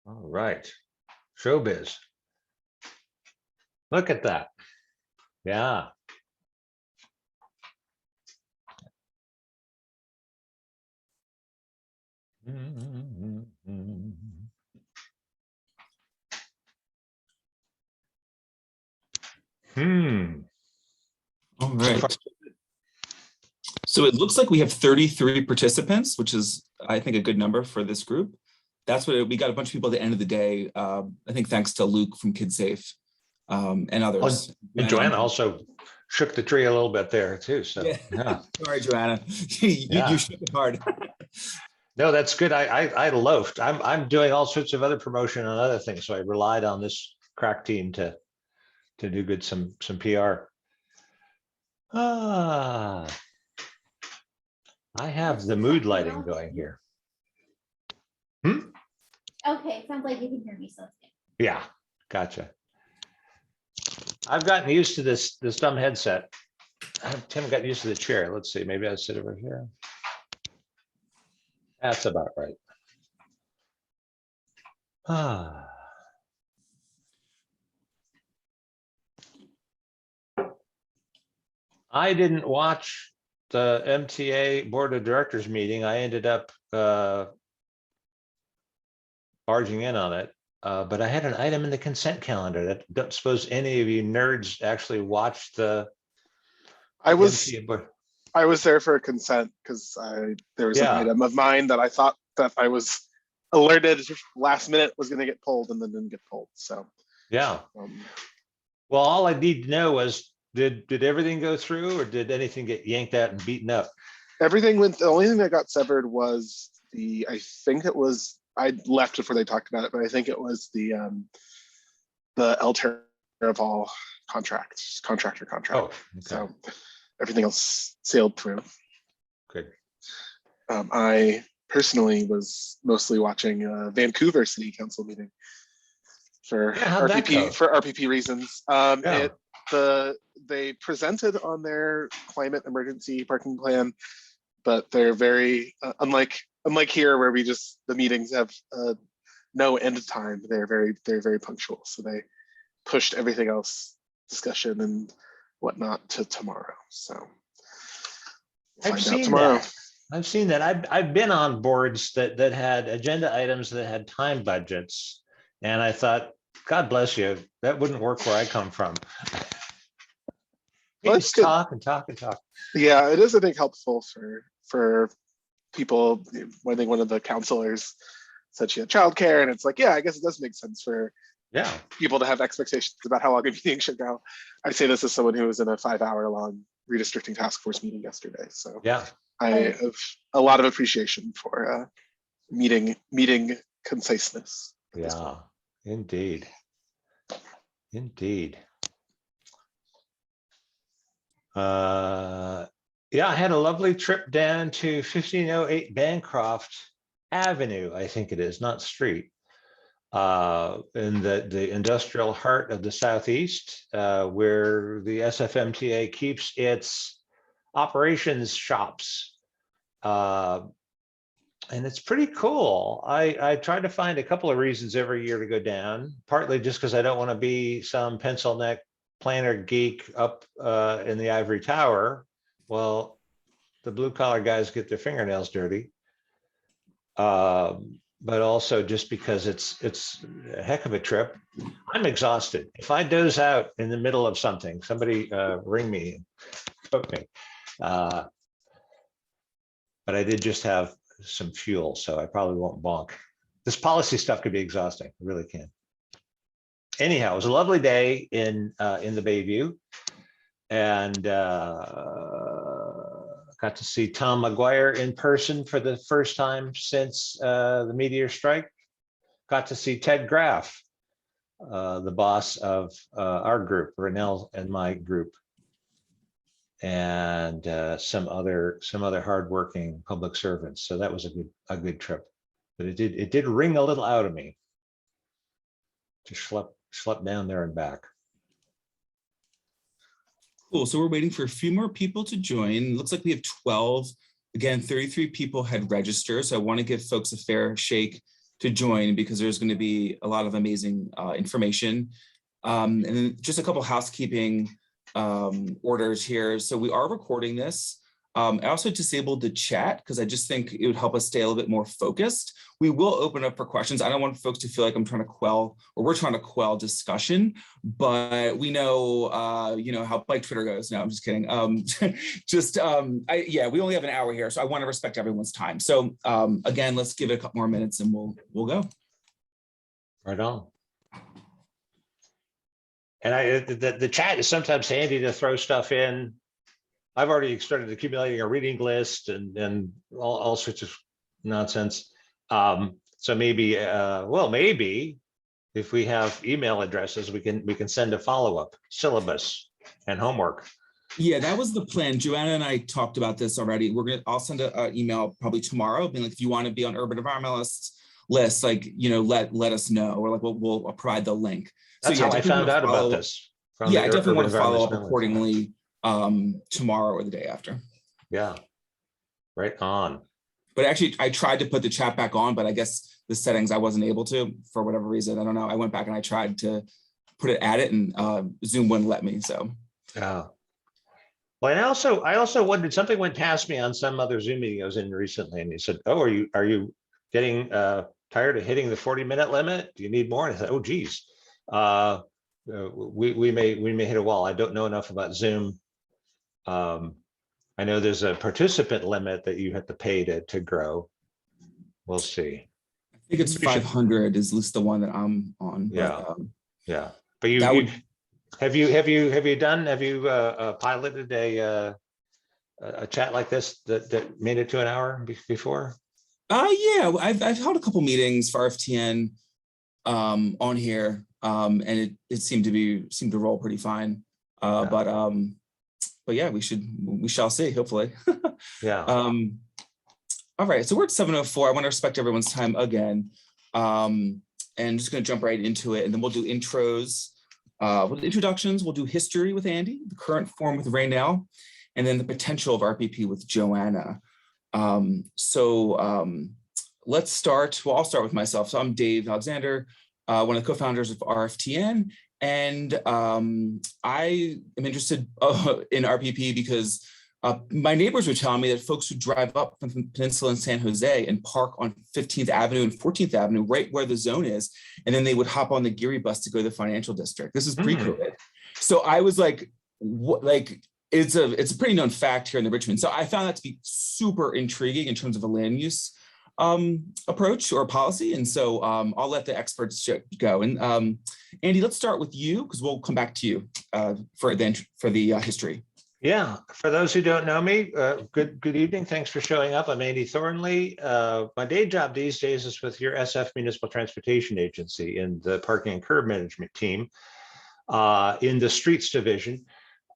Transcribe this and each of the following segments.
All right. Showbiz. Look at that. Yeah. All right. So it looks like we have 33 participants, which is, I think, a good number for this group. That's what we got, a bunch of people at the end of the day. I think thanks to Luke from KidSafe and others. And Joanna also shook the tree a little bit there too. So yeah. Sorry, Joanna. You shook it hard. No, that's good. I loafed. I'm doing all sorts of other promotion and other things, so I relied on this crack team to do good some PR. I have the mood lighting going here. Okay, sounds like you can hear me, so it's good. Yeah, gotcha. I've gotten used to this dumb headset. Tim got used to the chair. Let's see, maybe I sit over here. That's about right. I didn't watch the MTA Board of Directors meeting. I ended up barging in on it, but I had an item in the consent calendar that don't suppose any of you nerds actually watched the. I was there for a consent because there was an item of mine that I thought that I was alerted last minute was going to get pulled and then didn't get pulled. So yeah. Well, all I need to know was did everything go through, or did anything get yanked out and beaten up? Everything went. The only thing that got severed was I think it was. I left before they talked about it, but I think it was the Terraval contractor contract. Oh, okay. So everything else sailed through. Good. I personally was mostly watching Vancouver City Council meeting for RPP reasons. They presented on their climate emergency parking plan, but they're very unlike here where the meetings have no end time. They're very punctual. So they pushed everything else, discussion and whatnot, to tomorrow. So I've seen that. I've been on boards that had agenda items that had time budgets, and I thought, God bless you, that wouldn't work where I come from. Just talk and talk and talk. Yeah, it is, I think, helpful for people. I think one of the counselors said she had childcare, and it's like, yeah, I guess it does make sense for people to have expectations about how long a meeting should go. I say this as someone who was in a 5-hour-long redistricting task force meeting yesterday. So yeah, I have a lot of appreciation for meeting conciseness. Yeah, indeed. Yeah, I had a lovely trip down to 1508 Bancroft Avenue, I think it is, not street, in the industrial heart of the Southeast, where the SFMTA keeps its operations shops. And it's pretty cool. I try to find a couple of reasons every year to go down, partly just because I don't want to be some pencil neck planner geek up in the ivory tower. Well, the blue collar guys get their fingernails dirty. But also just because it's a heck of a trip. I'm exhausted. If I doze out in the middle of something, somebody ring me, poke me. But I did just have some fuel, so I probably won't bonk. This policy stuff could be exhausting. It really can. Anyhow, it was a lovely day in the Bayview, and got to see Tom McGuire in person for the first time since the meteor strike. Got to see Ted Graff, the boss of our group, Raynell and my group, and some other hardworking public servants. So that was a good trip, but it did ring a little out of me to schlep down there and back. Cool. So we're waiting for a few more people to join. Looks like we have 12. Again, 33 people had registered. So I want to give folks a fair shake to join because there's going to be a lot of amazing information. And then just a couple housekeeping orders here. So we are recording this. I also disabled the chat because I just think it would help us stay a little bit more focused. We will open up for questions. I don't want folks to feel like I'm trying to quell, or we're trying to quell discussion, but we know, you know, how like Twitter goes. No, I'm just kidding. Yeah, we only have an hour here, so I want to respect everyone's time. So again, let's give it a couple more minutes and we'll go. Right on. And the chat is sometimes handy to throw stuff in. I've already started accumulating a reading list and all sorts of nonsense. So maybe, well, maybe if we have email addresses, we can send a follow-up syllabus and homework. Yeah, that was the plan. Joanna and I talked about this already. I'll send an email probably tomorrow, being like, if you want to be on Urban Environmentalists list, like, you know, let us know, or like we'll provide the link. That's so, yeah, how I found out about this. Yeah, I definitely want to follow up accordingly tomorrow or the day after. Yeah, right on. But actually, I tried to put the chat back on, but I guess the settings I wasn't able to for whatever reason. I don't know. I went back and I tried to put it at it, and Zoom wouldn't let me. So yeah. Well, and I also wondered, something went past me on some other Zoom meeting I was in recently, and he said, "Oh, are you getting tired of hitting the 40-minute limit? Do you need more?" And I said, "Oh, geez, we may hit a wall." I don't know enough about Zoom. I know there's a participant limit that you have to pay to grow. We'll see. I think it's 500 is at least the one that I'm on. Yeah, but, yeah. But have you piloted a chat like this that made it to an hour before? Yeah, I've held a couple meetings for RFTN on here, and it seemed to roll pretty fine. Yeah. But yeah, we shall see, hopefully. Yeah. All right, so we're at 7:04. I want to respect everyone's time again. And just going to jump right into it, and then we'll do intros. With introductions, we'll do history with Andy, the current form with Raynell, and then the potential of RPP with Joanna. Let's start. Well, I'll start with myself. So I'm Dave Alexander, one of the co-founders of RFTN. And I am interested in RPP because my neighbors were telling me that folks who drive up from the peninsula in San Jose and park on 15th Avenue and 14th Avenue, right where the zone is, and then they would hop on the Geary bus to go to the financial district. This is pre-COVID. So I was like, what, like, it's a pretty known fact here in the Richmond. So I found that to be super intriguing in terms of a land use approach or policy. And so I'll let the experts go. And Andy, let's start with you because we'll come back to you for the history. Yeah, for those who don't know me, good evening. Thanks for showing up. I'm Andy Thornley. My day job these days is with your SF Municipal Transportation Agency in the parking and curb management team in the streets division.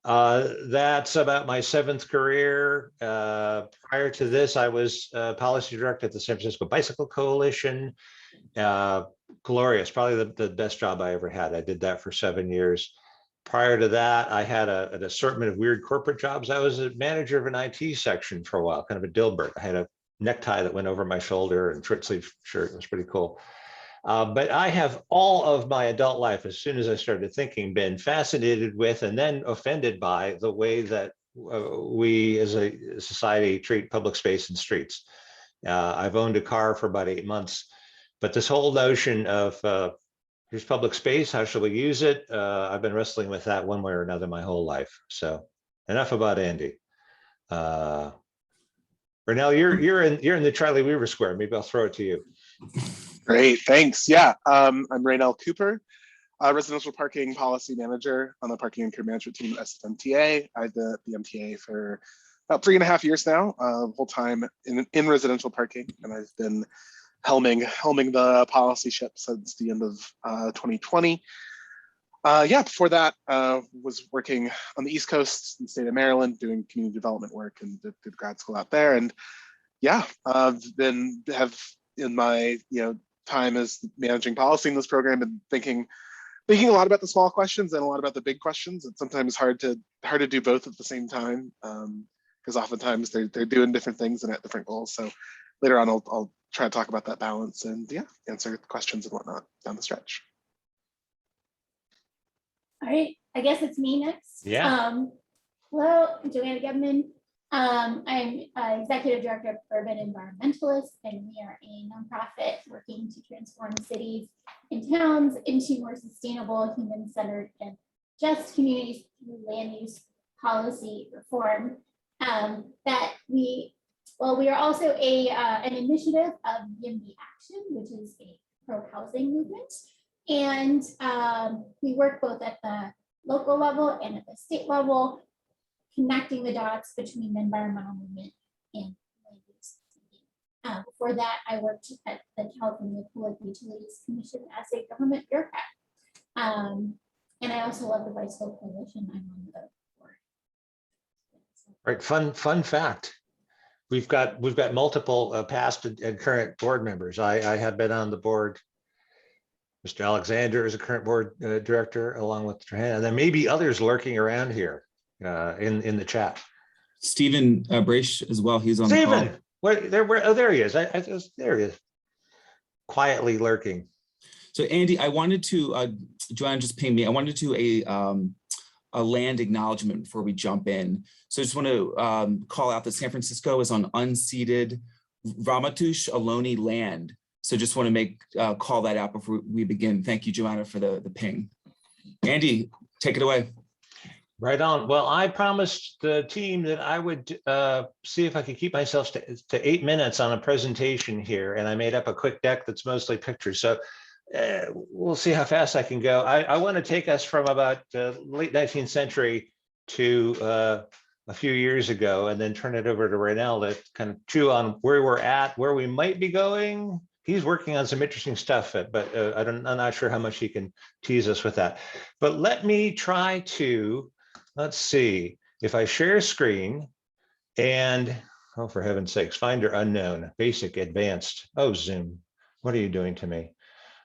That's about my 7th career. Prior to this, I was policy director at the San Francisco Bicycle Coalition. Glorious, probably the best job I ever had. I did that for 7 years. Prior to that, I had an assortment of weird corporate jobs. I was a manager of an IT section for a while, kind of a Dilbert. I had a necktie that went over my shoulder and short sleeve shirt. It was pretty cool. But I have all of my adult life, as soon as I started thinking, been fascinated with and then offended by the way that we as a society treat public space and streets. I've owned a car for about 8 months, but this whole notion of here's public space, how shall we use it? I've been wrestling with that one way or another my whole life. So enough about Andy. Raynell, you're in the Charlie Weaver Square. Maybe I'll throw it to you. Great, thanks. Yeah, I'm Raynell Cooper, residential parking policy manager on the parking and curb management team at SFMTA. I've been at the MTA for about 3.5 years now, whole time in residential parking, and I've been helming the policy ship since the end of 2020. Yeah, before that, was working on the East Coast in the state of Maryland, doing community development work and did grad school out there. And yeah, have in my time as managing policy in this program and thinking a lot about the small questions and a lot about the big questions. It's sometimes hard to do both at the same time because oftentimes they're doing different things and at different goals. So later on, I'll try to talk about that balance and yeah, answer questions and whatnot down the stretch. All right, I guess it's me next. Yeah. Hello, I'm Joanna Gubman. I'm Executive Director of Urban Environmentalists, and we are a nonprofit working to transform cities and towns into more sustainable, human-centered, and just communities through land use policy reform. We are also an initiative of YIMBY Action, which is a pro-housing movement. And we work both at the local level and at the state level, connecting the dots between the environmental movement and land use. Before that, I worked at the California Public Utilities Commission as a government bureaucrat. And I also love the Bicycle Coalition. I'm on the board. Right. Fun fact. We've got multiple past and current board members. I have been on the board. Mr. Alexander is a current board director, along with Johanna, and there may be others lurking around here in the chat. Stephen Braish as well. He's on the call. Stephen, there he is. There he is, quietly lurking. So Andy, I wanted to, Joanna just pinged me. I wanted to do a land acknowledgement before we jump in. So I just want to call out that San Francisco is on unceded Ramaytush Ohlone land. So just want to call that out before we begin. Thank you, Joanna, for the ping. Andy, take it away. Right on. Well, I promised the team that I would see if I could keep myself to 8 minutes on a presentation here, and I made up a quick deck that's mostly pictures. So we'll see how fast I can go. I want to take us from about late 19th century to a few years ago, and then turn it over to Raynell to kind of chew on where we're at, where we might be going. He's working on some interesting stuff, but I'm not sure how much he can tease us with that. But let me try to, let's see, if I share screen and, oh, for heaven's sakes, Finder unknown, basic, advanced. Oh, Zoom, what are you doing to me?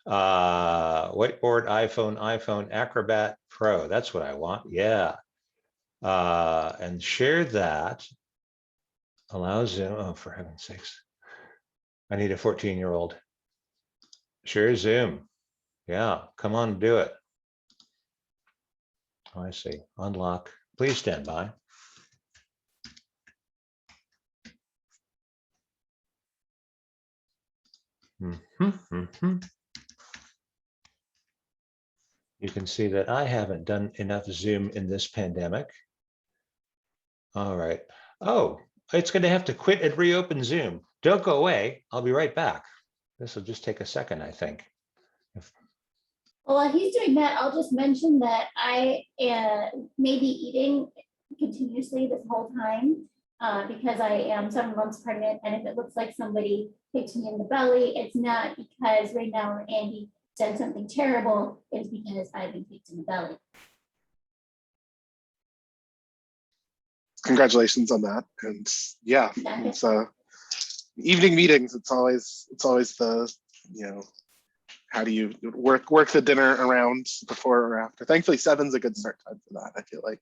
Whiteboard, iPhone, Acrobat Pro, that's what I want, yeah. And share that, allow Zoom, oh, for heaven's sakes. I need a 14-year-old. Share Zoom. Yeah, come on, do it. Oh, I see. Unlock. Please stand by. You can see that I haven't done enough Zoom in this pandemic. All right. Oh, it's going to have to quit and reopen Zoom. Don't go away. I'll be right back. This will just take a second, I think. Well, while he's doing that, I'll just mention that I may be eating continuously this whole time because I am 7 months pregnant. And if it looks like somebody kicked me in the belly, it's not because Raynell or Andy said something terrible. It's because I've been kicked in the belly. Congratulations on that. And yeah, it's evening meetings. It's always the, you know, how do you work the dinner around before or after? Thankfully, 7's a good start time for that. I feel like,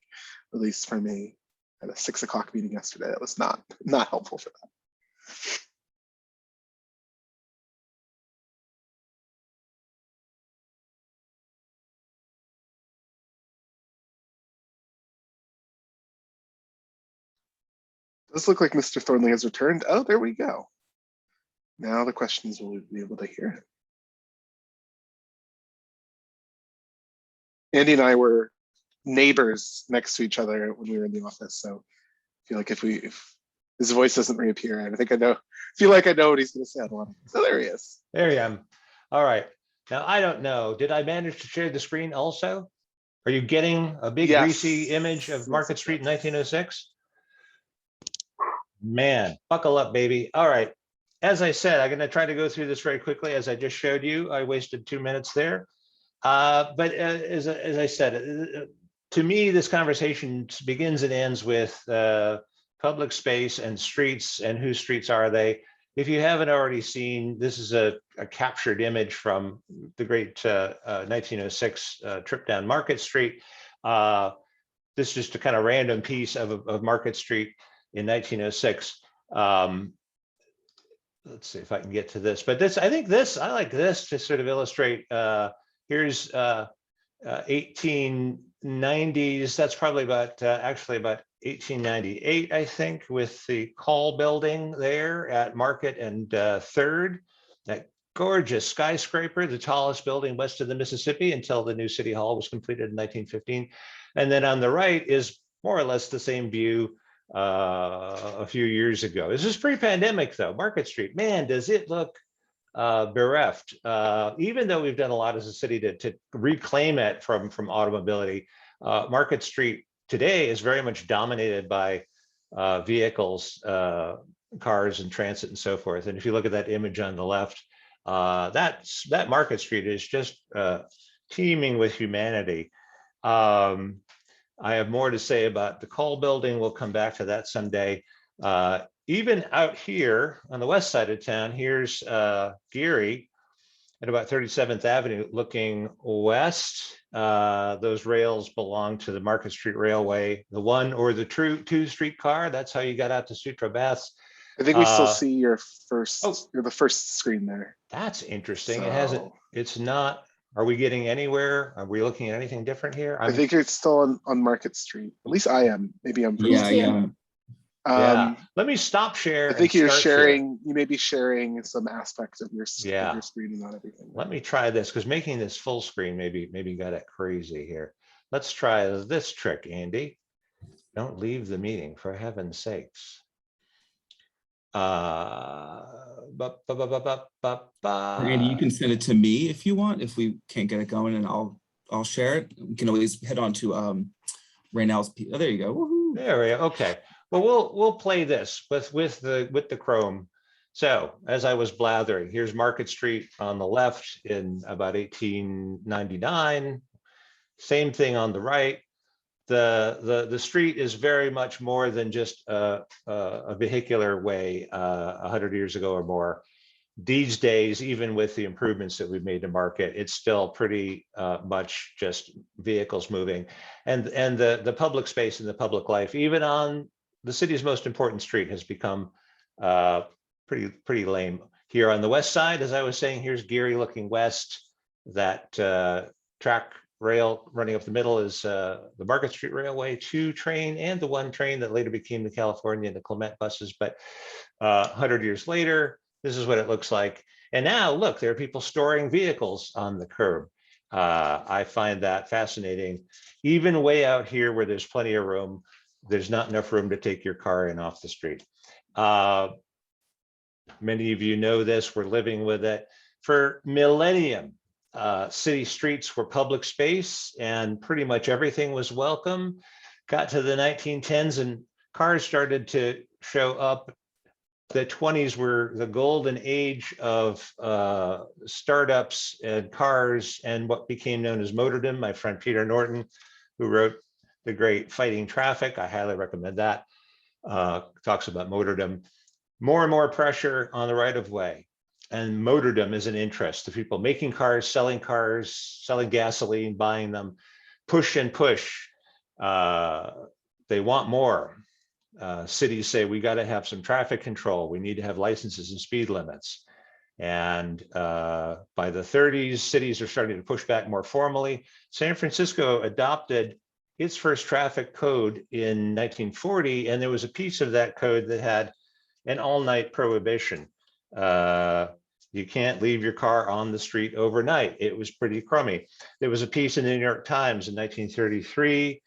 at least for me, at a 6 o'clock meeting yesterday, that was not helpful for that. Does look like Mr. Thornley has returned. Oh, there we go. Now the questions will be able to hear it. Andy and I were neighbors next to each other when we were in the office, so I feel like if his voice doesn't reappear, I feel like I know what he's going to say. So there he is. There I am. All right. Now, I don't know. Did I manage to share the screen also? Are you getting a big greasy image of Market Street in 1906? Man, buckle up, baby. All right. As I said, I'm going to try to go through this very quickly. As I just showed you, I wasted 2 minutes there. But as I said, to me, this conversation begins and ends with public space and streets, and whose streets are they? If you haven't already seen, this is a captured image from the great 1906 trip down Market Street. This is just a kind of random piece of Market Street in 1906. let's see if I can get to this, but this, I like this to sort of illustrate, here's 1890s. That's probably about, actually about 1898, I think, with the Call building there at Market and 3rd. That gorgeous skyscraper, the tallest building west of the Mississippi until the new City Hall was completed in 1915. And then on the right is more or less the same view a few years ago. This is pre-pandemic though. Market Street, man, does it look bereft. Even though we've done a lot as a city to reclaim it from automobility, Market Street today is very much dominated by vehicles, cars and transit and so forth. And if you look at that image on the left, that Market Street is just teeming with humanity. I have more to say about the Call building. We'll come back to that someday. Even out here on the west side of town, here's Geary at about 37th Avenue looking west. Those rails belong to the Market Street Railway, the 1 or the 2 streetcar. That's how you got out to Sutro Baths. I think we still see your first, you're the first screen there. That's interesting. So, it hasn't, it's not, are we getting anywhere? Are we looking at anything different here? I think it's still on Market Street. At least I am. Maybe I'm. Yeah. Let me stop share. I think you're sharing, you may be sharing some aspects of your screen and not everything. Let me try this, because making this full screen maybe got it crazy here. Let's try this trick, Andy. Don't leave the meeting, for heaven's sakes. Andy, you can send it to me if you want, if we can't get it going, and I'll share it. We can always head on to Raynell's. Oh, there you go. Woohoo. There we go. Okay. Well, we'll play this with the Chrome. So as I was blathering, here's Market Street on the left in about 1899. Same thing on the right. The street is very much more than just a vehicular way 100 years ago or more. These days, even with the improvements that we've made to Market, it's still pretty much just vehicles moving, and the public space and the public life, even on the city's most important street, has become pretty lame. Here on the west side, as I was saying, here's Geary looking west. That track rail running up the middle is the Market Street Railway 2 train and the 1 train that later became the California and the Clement buses. But 100 years later, this is what it looks like. And now look, there are people storing vehicles on the curb. I find that fascinating. Even way out here where there's plenty of room, there's not enough room to take your car in off the street. Many of you know this, we're living with it. For millennium, city streets were public space and pretty much everything was welcome. Got to the 1910s and cars started to show up. The 20s were the golden age of startups and cars and what became known as motordom. My friend Peter Norton, who wrote the great Fighting Traffic, I highly recommend that, talks about motordom. More and more pressure on the right of way. And motordom is an interest. The people making cars, selling gasoline, buying them, push and push. They want more. Cities say we got to have some traffic control. We need to have licenses and speed limits. And by the 30s, cities are starting to push back more formally. San Francisco adopted its first traffic code in 1940, and there was a piece of that code that had an all-night prohibition. You can't leave your car on the street overnight. It was pretty crummy. There was a piece in the New York Times in 1933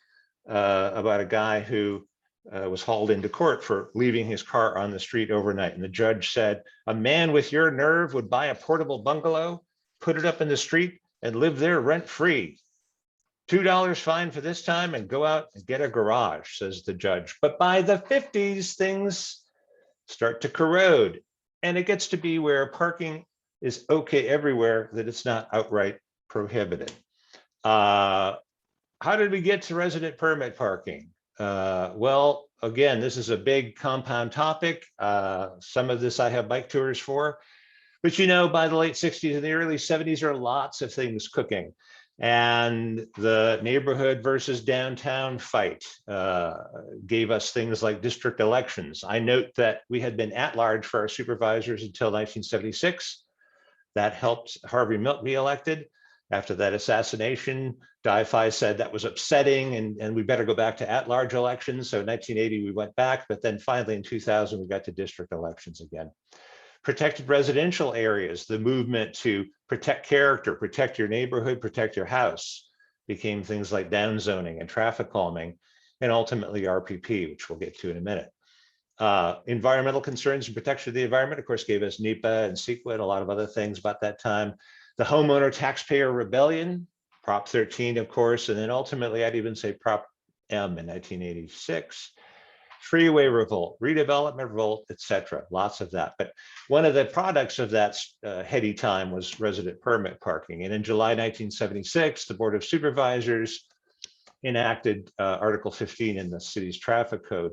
about a guy who was hauled into court for leaving his car on the street overnight. And the judge said, a man with your nerve would buy a portable bungalow, put it up in the street and live there rent-free. $2 fine for this time and go out and get a garage, says the judge. But by the 50s, things start to corrode. And it gets to be where parking is okay everywhere, that it's not outright prohibited. How did we get to resident permit parking? Well, again, this is a big compound topic. Some of this I have bike tours for. But you know, by the late 60s and the early 70s, there are lots of things cooking. And the neighborhood versus downtown fight gave us things like district elections. I note that we had been at large for our supervisors until 1976. That helped Harvey Milk be elected. After that assassination, Di-Fi said that was upsetting and we better go back to at-large elections. So in 1980, we went back, but then finally in 2000, we got to district elections again. Protected residential areas, the movement to protect character, protect your neighborhood, protect your house, became things like downzoning and traffic calming, and ultimately RPP, which we'll get to in a minute. Environmental concerns and protection of the environment, of course, gave us NEPA and CEQA and a lot of other things about that time. The homeowner taxpayer rebellion, Prop 13, of course, and then ultimately I'd even say Prop M in 1986. Freeway revolt, redevelopment revolt, etc. Lots of that. But one of the products of that heady time was resident permit parking. And in July 1976, the Board of Supervisors enacted Article 15 in the city's traffic code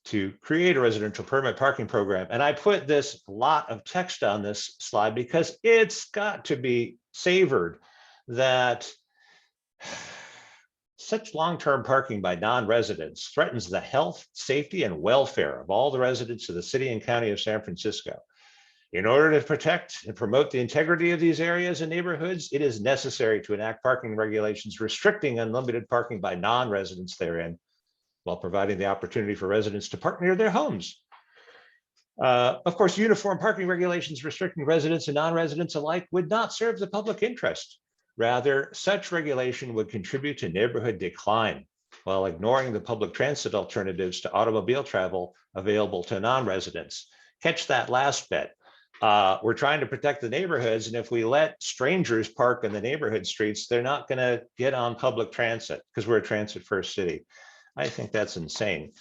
to create a residential permit parking program. And I put this lot of text on this slide because it's got to be savored that such long-term parking by non-residents threatens the health, safety, and welfare of all the residents of the city and county of San Francisco. In order to protect and promote the integrity of these areas and neighborhoods, it is necessary to enact parking regulations restricting unlimited parking by non-residents therein, while providing the opportunity for residents to park near their homes. Of course, uniform parking regulations restricting residents and non-residents alike would not serve the public interest. Rather, such regulation would contribute to neighborhood decline while ignoring the public transit alternatives to automobile travel available to non-residents. Catch that last bit. We're trying to protect the neighborhoods, and if we let strangers park in the neighborhood streets, they're not going to get on public transit because we're a transit-first city. I think that's insane.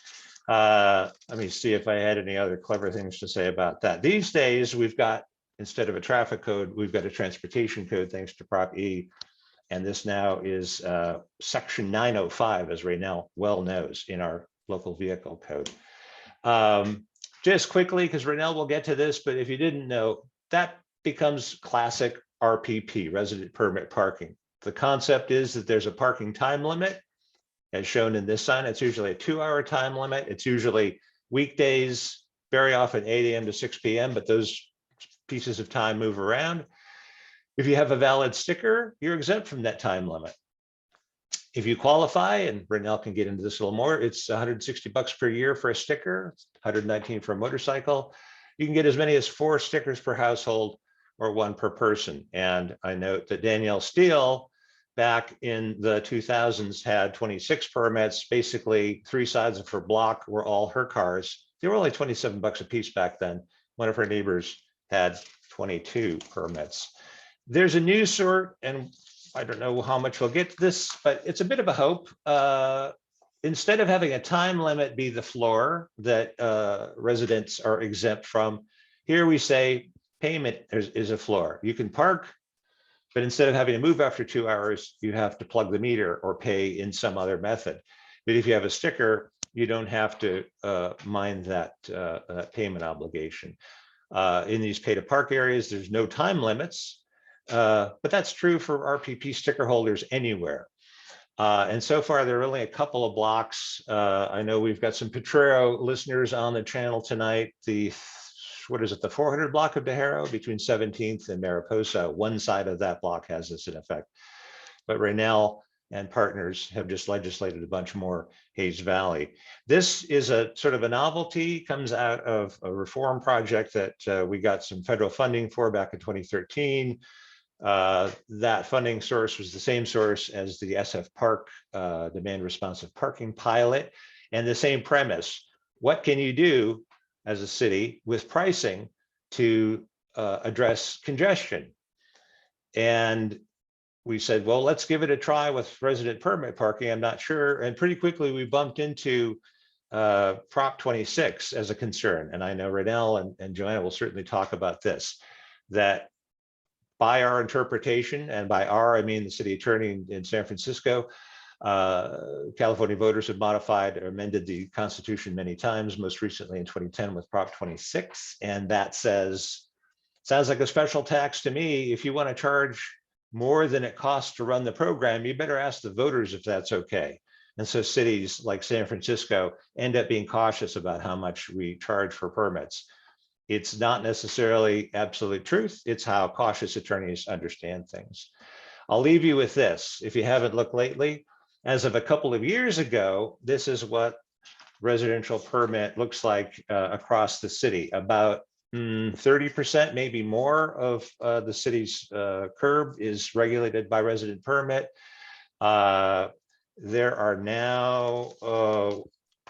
Let me see if I had any other clever things to say about that. These days, we've got, instead of a traffic code, we've got a transportation code thanks to Prop E. And this now is Section 905, as Raynell well knows, in our local vehicle code. Just quickly, because Raynell will get to this, but if you didn't know, that becomes classic RPP, resident permit parking. The concept is that there's a parking time limit. As shown in this sign, it's usually a 2-hour time limit. It's usually weekdays, very often 8 a.m. to 6 p.m., but those pieces of time move around. If you have a valid sticker, you're exempt from that time limit. If you qualify, and Raynell can get into this a little more, it's $160 per year for a sticker, $119 for a motorcycle. You can get as many as 4 stickers per household or 1 per person. And I note that Danielle Steele, back in the 2000s, had 26 permits. Basically, 3 sides of her block were all her cars. They were only $27 a piece back then. One of her neighbors had 22 permits. There's a new sort, and I don't know how much we'll get to this, but it's a bit of a hope. Instead of having a time limit be the floor that residents are exempt from, here we say payment is a floor. You can park, but instead of having to move after 2 hours, you have to plug the meter or pay in some other method. But if you have a sticker, you don't have to mind that payment obligation. In these pay to park areas, there's no time limits, but that's true for RPP sticker holders anywhere. And so far, there are only a couple of blocks. I know we've got some Potrero listeners on the channel tonight. What is it, the 400 block of Dejero between 17th and Mariposa? One side of that block has this in effect. But Raynell and partners have just legislated a bunch more Hayes Valley. This is a sort of a novelty, comes out of a reform project that we got some federal funding for back in 2013. That funding source was the same source as the SF Park demand responsive parking pilot, and the same premise. What can you do as a city with pricing to address congestion? And we said, well, let's give it a try with resident permit parking. I'm not sure. And pretty quickly we bumped into Prop 26 as a concern. And I know Raynell and Joanna will certainly talk about this, that by our interpretation, and by our, I mean the city attorney in San Francisco, California voters have modified or amended the Constitution many times, most recently in 2010 with Prop 26. And that says, sounds like a special tax to me. If you want to charge more than it costs to run the program, you better ask the voters if that's okay. And so cities like San Francisco end up being cautious about how much we charge for permits. It's not necessarily absolute truth. It's how cautious attorneys understand things. I'll leave you with this. If you haven't looked lately, as of a couple of years ago, this is what residential permit looks like across the city. About 30%, maybe more of the city's curb is regulated by resident permit. There are now,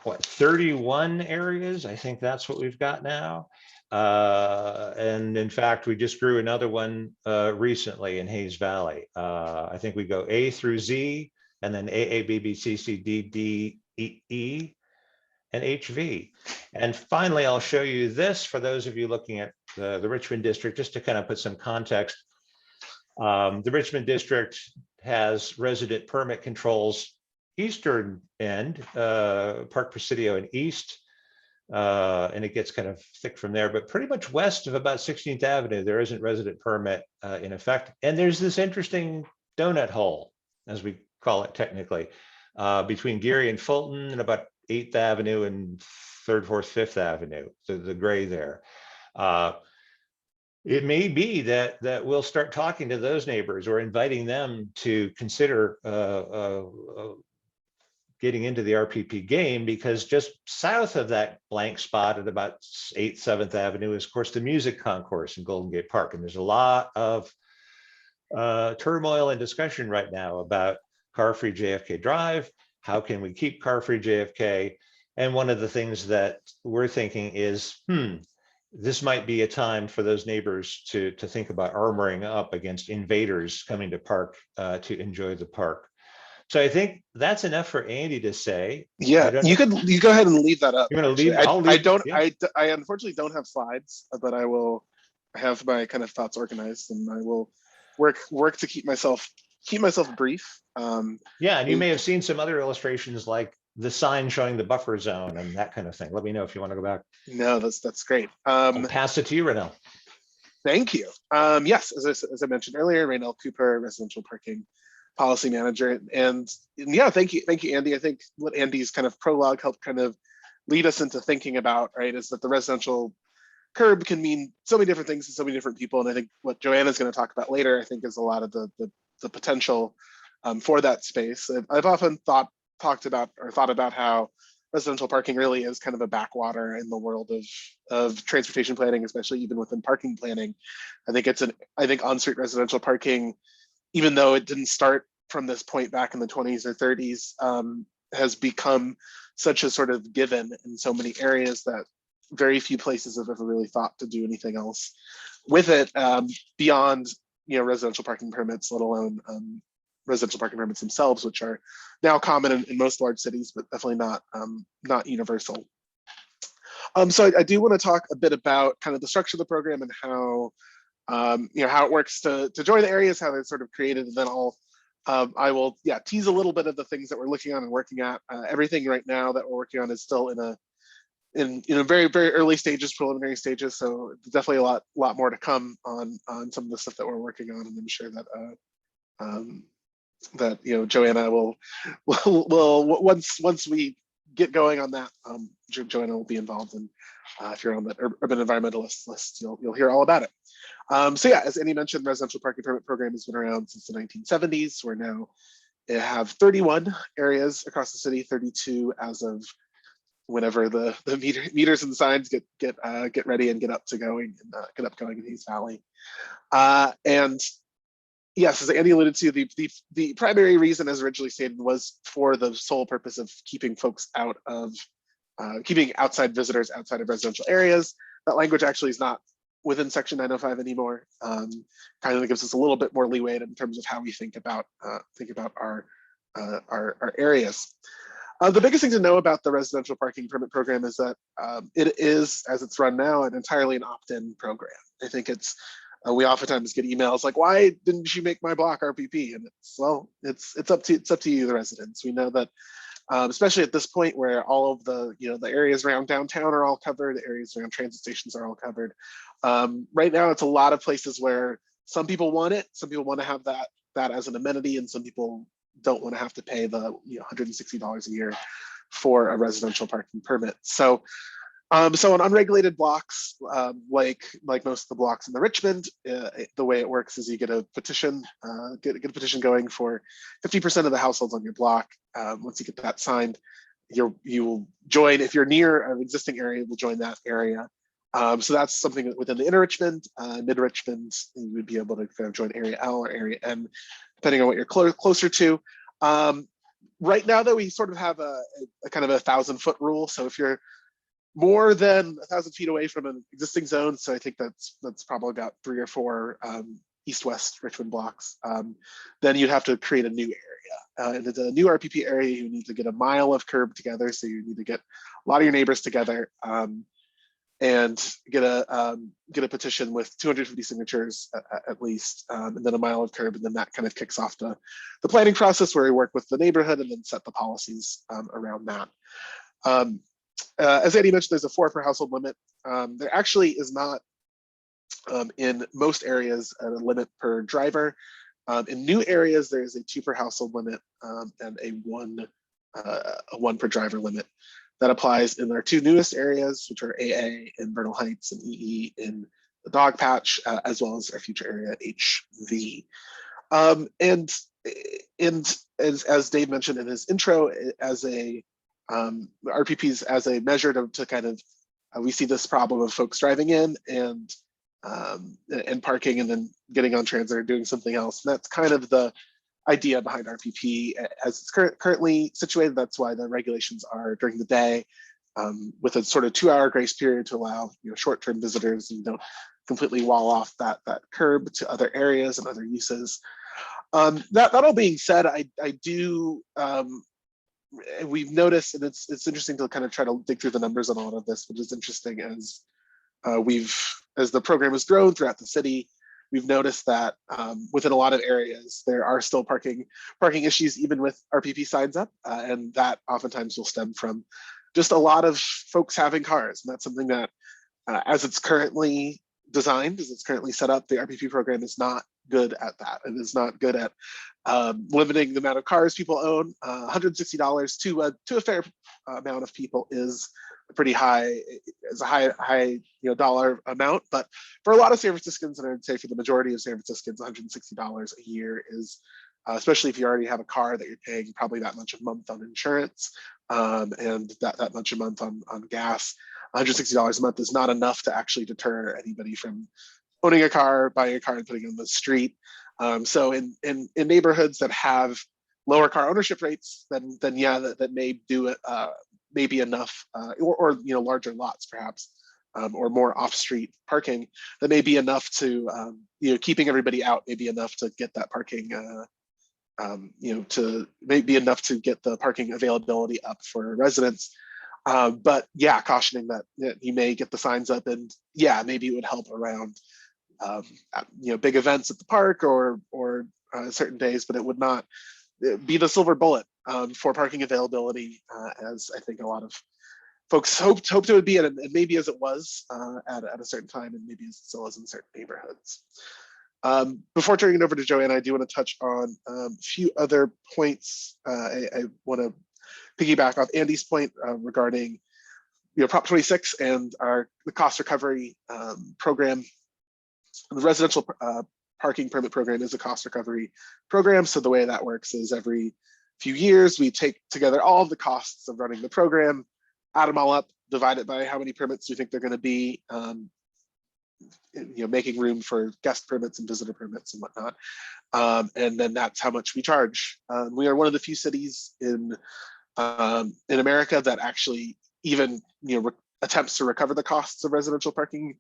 31 areas? I think that's what we've got now. And in fact, we just grew another one recently in Hayes Valley. I think we go A through Z, and then AA, BB, CC, D, D, E, and HV. And finally, I'll show you this for those of you looking at the Richmond district, just to kind of put some context. The Richmond district has resident permit controls eastern end, Park Presidio and east, and it gets kind of thick from there, but pretty much west of about 16th Avenue, there isn't resident permit in effect. And there's this interesting donut hole, as we call it technically, between Geary and Fulton and about 8th Avenue and 3rd, 4th, 5th Avenue, the gray there. It may be that we'll start talking to those neighbors or inviting them to consider getting into the RPP game, because just south of that blank spot at about 8th, 7th Avenue is, of course, the music concourse in Golden Gate Park. And there's a lot of turmoil and discussion right now about car-free JFK Drive. How can we keep car-free JFK? And one of the things that we're thinking is, this might be a time for those neighbors to think about armoring up against invaders coming to park to enjoy the park. So I think that's enough for Andy to say. Yeah, you go ahead and leave that up. You're gonna leave? I unfortunately don't have slides, but I will have my kind of thoughts organized, and I will work to keep myself brief. Yeah, and you may have seen some other illustrations like the sign showing the buffer zone and that kind of thing. Let me know if you want to go back. No, that's great. I'll pass it to you, Raynell. Thank you. Yes, as I mentioned earlier, Raynell Cooper, residential parking policy manager, and yeah, thank you, Andy. I think what Andy's kind of prologue helped kind of lead us into thinking about, right, is that the residential curb can mean so many different things to so many different people, and I think what Joanna's going to talk about later, I think, is a lot of the potential for that space. I've often thought about how residential parking really is kind of a backwater in the world of transportation planning, especially even within parking planning. I think on-street residential parking, even though it didn't start from this point back in the 20s or 30s, has become such a sort of given in so many areas that very few places have ever really thought to do anything else with it beyond, residential parking permits, let alone residential parking permits themselves, which are now common in most large cities, but definitely not universal. So I do want to talk a bit about kind of the structure of the program and how how it works to join the areas, how they're sort of created, and then I will tease a little bit of the things that we're looking on and working at. Everything right now that we're working on is still in very, very early stages, preliminary stages. So definitely a lot more to come on some of the stuff that we're working on, and I'm sure that Joanna will once we get going on that, Joanna will be involved, and if you're on the urban environmentalist list, you'll hear all about it. So yeah, as Andy mentioned, the residential parking permit program has been around since the 1970s. We're now have 31 areas across the city, 32 as of whenever the meters and signs get ready and get up going in Hayes Valley. And yes, as Andy alluded to, the primary reason, as originally stated, was for the sole purpose of keeping folks keeping outside visitors outside of residential areas. That language actually is not within Section 905 anymore. Kind of gives us a little bit more leeway in terms of how we think about our areas. The biggest thing to know about the residential parking permit program is that it is, as it's run now, entirely an opt-in program. I think we oftentimes get emails like, "Why didn't you make my block RPP?" And it's up to you, the residents. We know that, especially at this point where all of the the areas around downtown are all covered, the areas around transit stations are all covered. Right now, it's a lot of places where some people want it. Some people want to have that as an amenity, and some people don't want to have to pay the $160 a year for a residential parking permit. So so on unregulated blocks, like most of the blocks in the Richmond, the way it works is you get a petition, get a petition going for 50% of the households on your block. Once you get that signed, you will join. If you're near an existing area, we'll join that area. So that's something within the inner Richmond, mid Richmond, you would be able to kind of join area L or area N, depending on what you're closer to. Right now, though, we sort of have a kind of 1,000-foot rule. So if you're more than 1,000 feet away from an existing zone, so I think that's probably about 3 or 4 east-west Richmond blocks, then you'd have to create a new area. And it's a new RPP area, you need to get a mile of curb together. So you need to get a lot of your neighbors together and get a petition with 250 signatures at least, and then a mile of curb, and then that kind of kicks off the planning process where we work with the neighborhood and then set the policies around that. As Andy mentioned, there's a 4 per household limit. There actually is not in most areas a limit per driver. In new areas, there is a 2 per household limit and a 1 per driver limit. That applies in our 2 newest areas, which are AA in Bernal Heights and EE in the Dog Patch, as well as our future area HV. And as Dave mentioned in his intro, as a RPPs as a measure to kind of, we see this problem of folks driving in and parking and then getting on transit or doing something else. And that's kind of the idea behind RPP as it's currently situated. That's why the regulations are during the day with a sort of 2-hour grace period to allow short-term visitors, and don't completely wall off that curb to other areas and other uses. That all being said, I do. We've noticed, and it's interesting to kind of try to dig through the numbers on all of this, which is interesting as the program has grown throughout the city. We've noticed that within a lot of areas, there are still parking issues, even with RPP signs up, and that oftentimes will stem from just a lot of folks having cars. And that's something that, as it's currently designed, as it's currently set up, the RPP program is not good at that. It is not good at limiting the amount of cars people own. $160 to a fair amount of people is a pretty high, dollar amount. But for a lot of San Franciscans, and I'd say for the majority of San Franciscans, $160 a year is, especially if you already have a car that you're paying probably that much a month on insurance and that much a month on gas. $160 a month is not enough to actually deter anybody from owning a car, buying a car, and putting it on the street. So in neighborhoods that have lower car ownership rates, then yeah, that may do it, maybe enough, or larger lots perhaps, or more off-street parking, that may be enough to keeping everybody out, may be enough to get that parking, maybe enough to get the parking availability up for residents. But yeah, cautioning that you may get the signs up, and yeah, maybe it would help around big events at the park or certain days, but it would not be the silver bullet for parking availability, as I think a lot of folks hoped it would be, and maybe as it was at a certain time, and maybe as it still is in certain neighborhoods. Before turning it over to Joanna, I do want to touch on a few other points. I want to piggyback off Andy's point regarding Prop 26 and the cost recovery program. The residential parking permit program is a cost recovery program. So the way that works is every few years, we take together all of the costs of running the program, add them all up, divide it by how many permits we think they're going to be, making room for guest permits and visitor permits and whatnot. And then that's how much we charge. We are one of the few cities in America that actually even attempts to recover the costs of residential parking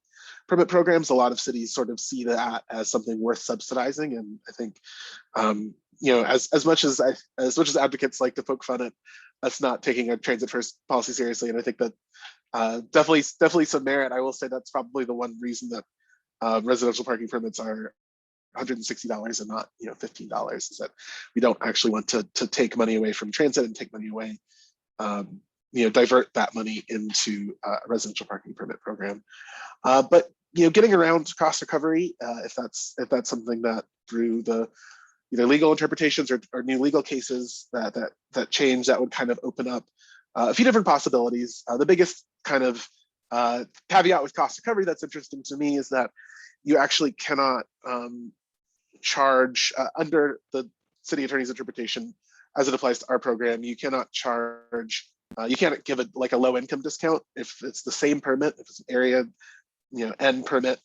permit programs. A lot of cities sort of see that as something worth subsidizing, and I think as much as advocates like to poke fun at us not taking a transit first policy seriously, and I think that definitely some merit. I will say that's probably the one reason that residential parking permits are $160 and not $15, is that we don't actually want to take money away from transit and take money away, divert that money into a residential parking permit program. But getting around cost recovery, if that's something that through the either legal interpretations or new legal cases that change, that would kind of open up a few different possibilities. The biggest kind of caveat with cost recovery that's interesting to me is that you actually cannot charge under the city attorney's interpretation as it applies to our program. You cannot charge, you can't give it like a low income discount if it's the same permit, if it's an area, N permit,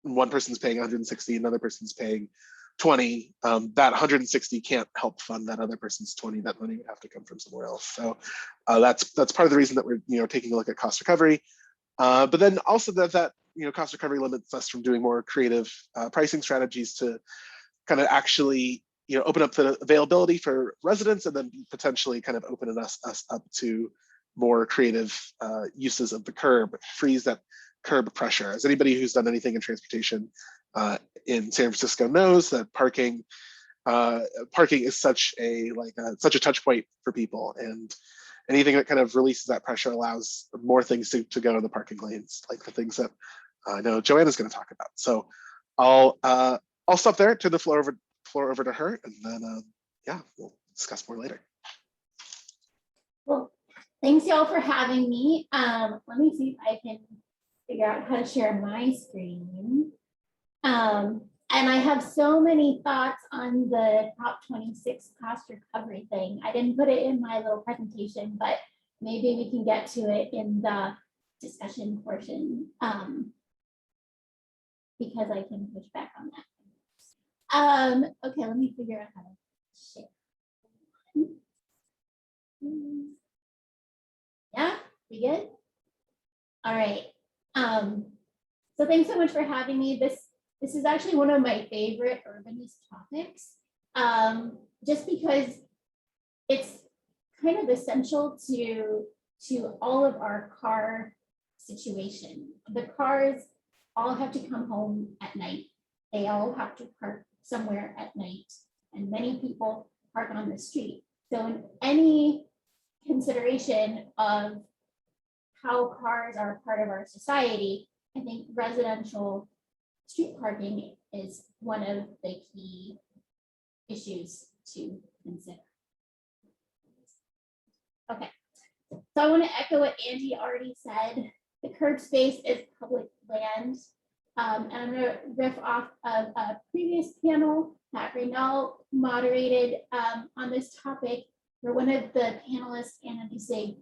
one person's paying 160, another person's paying 20, that 160 can't help fund that other person's 20. That money would have to come from somewhere else. So that's part of the reason that we're taking a look at cost recovery. But then also that cost recovery limits us from doing more creative pricing strategies to kind of actually open up the availability for residents, and then potentially kind of opening us up to more creative uses of the curb, freeze that curb pressure. As anybody who's done anything in transportation in San Francisco knows, that parking is such a touch point for people, and anything that kind of releases that pressure allows more things to go in the parking lanes, like the things that I know Joanna's going to talk about. So I'll stop there, turn the floor over to her, and then we'll discuss more later. Well, thanks y'all for having me. Let me see if I can figure out how to share my screen. And I have so many thoughts on the Prop 26 cost recovery thing. I didn't put it in my little presentation, but maybe we can get to it in the discussion portion, because I can push back on that. Okay, let me figure out how to share. Yeah, we good? All right. So thanks so much for having me. This is actually one of my favorite urbanist topics, just because it's kind of essential to all of our car situation. The cars all have to come home at night. They all have to park somewhere at night, and many people park on the street. So in any consideration of how cars are part of our society, I think residential street parking is one of the key issues to consider. Okay, so I want to echo what Andy already said. The curb space is public land. And I'm going to riff off of a previous panel that Raynell moderated on this topic, where one of the panelists, Andy said,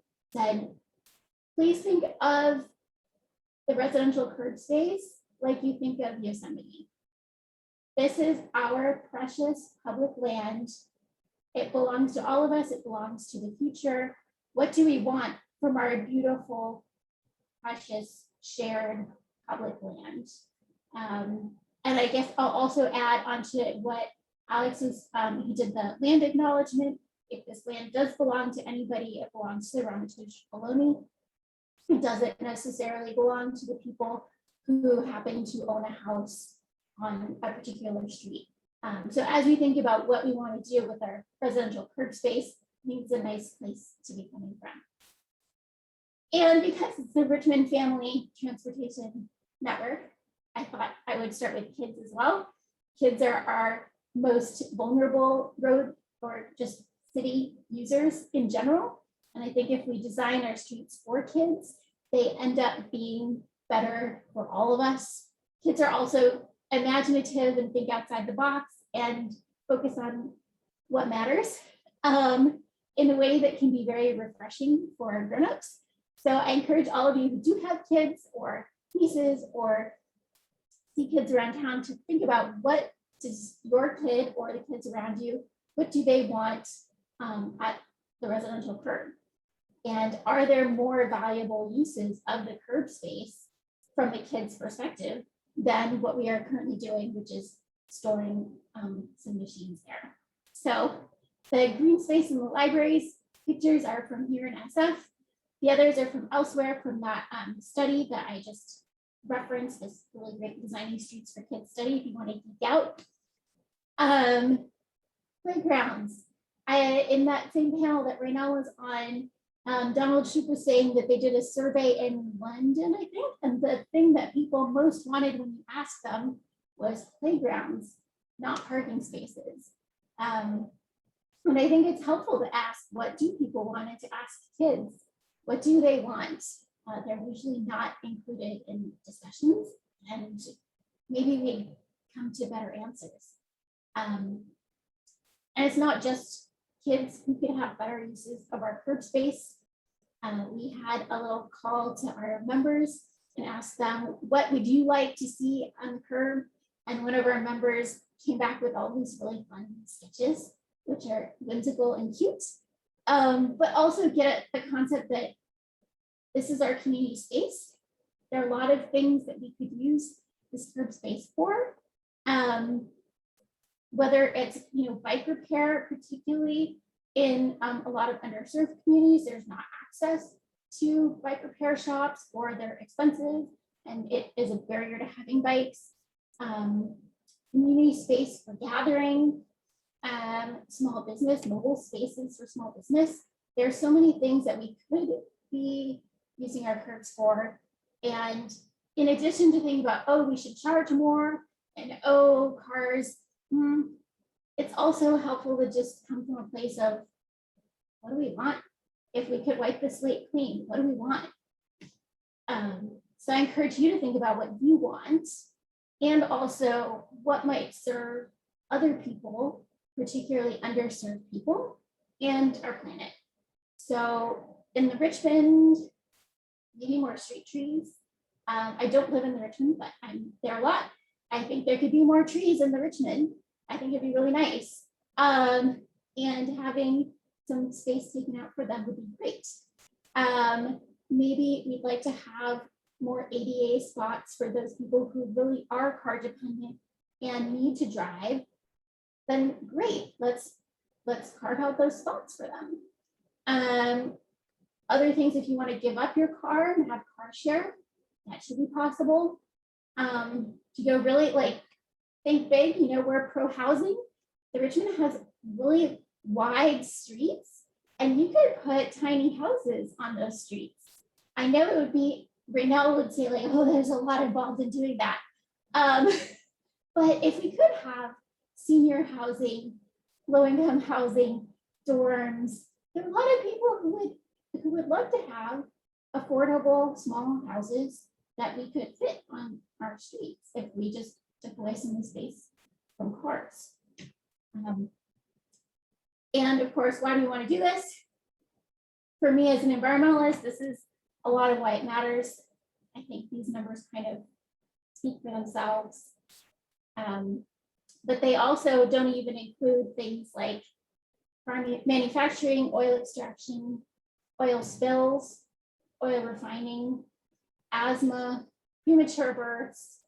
please think of the residential curb space like you think of Yosemite. This is our precious public land. It belongs to all of us. It belongs to the future. What do we want from our beautiful, precious, shared public land? And I guess I'll also add onto what Alex was, he did the land acknowledgement. If this land does belong to anybody, it belongs to the Ramaytush Ohlone. It doesn't necessarily belong to the people who happen to own a house on a particular street. So as we think about what we want to do with our residential curb space, I think it's a nice place to be coming from. And because it's the Richmond Family Transportation Network, I thought I would start with kids as well. Kids are our most vulnerable road or just city users in general. And I think if we design our streets for kids, they end up being better for all of us. Kids are also imaginative and think outside the box and focus on what matters in a way that can be very refreshing for grown-ups. So I encourage all of you who do have kids or nieces or see kids around town to think about, what does your kid or the kids around you, what do they want at the residential curb? And are there more valuable uses of the curb space from the kid's perspective than what we are currently doing, which is storing some machines there? So the green space in the libraries pictures are from here in SF. The others are from elsewhere, from that study that I just referenced, this really great Designing Streets for Kids study, if you want to geek out. Playgrounds. In that same panel that Raynell was on, Donald Shoup was saying that they did a survey in London, I think, and the thing that people most wanted when you asked them was playgrounds, not parking spaces. And I think it's helpful to ask, what do people want, and to ask kids, what do they want? They're usually not included in discussions, and maybe we come to better answers. And it's not just kids who could have better uses of our curb space. We had a little call to our members and asked them, what would you like to see on the curb? And one of our members came back with all these really fun sketches, which are whimsical and cute, but also get the concept that this is our community space. There are a lot of things that we could use this curb space for, whether it's bike repair, particularly in a lot of underserved communities. There's not access to bike repair shops, or they're expensive, and it is a barrier to having bikes. Community space for gathering, small business, mobile spaces for small business. There's so many things that we could be using our curbs for. And in addition to thinking about, oh, we should charge more, and oh, cars, it's also helpful to just come from a place of, what do we want? If we could wipe the slate clean, what do we want? So I encourage you to think about what you want, and also what might serve other people, particularly underserved people, and our planet. So in the Richmond, maybe more street trees. I don't live in the Richmond, but I'm there a lot. I think there could be more trees in the Richmond. I think it'd be really nice. And having some space taken out for them would be great. Maybe we'd like to have more ADA spots for those people who really are car dependent and need to drive. Then great, let's carve out those spots for them. Other things, if you want to give up your car and have car share, that should be possible. To go really think big, we're pro housing. The Richmond has really wide streets, and you could put tiny houses on those streets. I know it would be, Raynell would say oh, there's a lot involved in doing that. But if we could have senior housing, low-income housing, dorms, there are a lot of people who would love to have affordable small houses that we could fit on our streets if we just took away some of the space from cars. And of course, why do we want to do this? For me as an environmentalist, this is a lot of why it matters. I think these numbers kind of speak for themselves. But they also don't even include things like farming, manufacturing, oil extraction, oil spills, oil refining, asthma, premature births,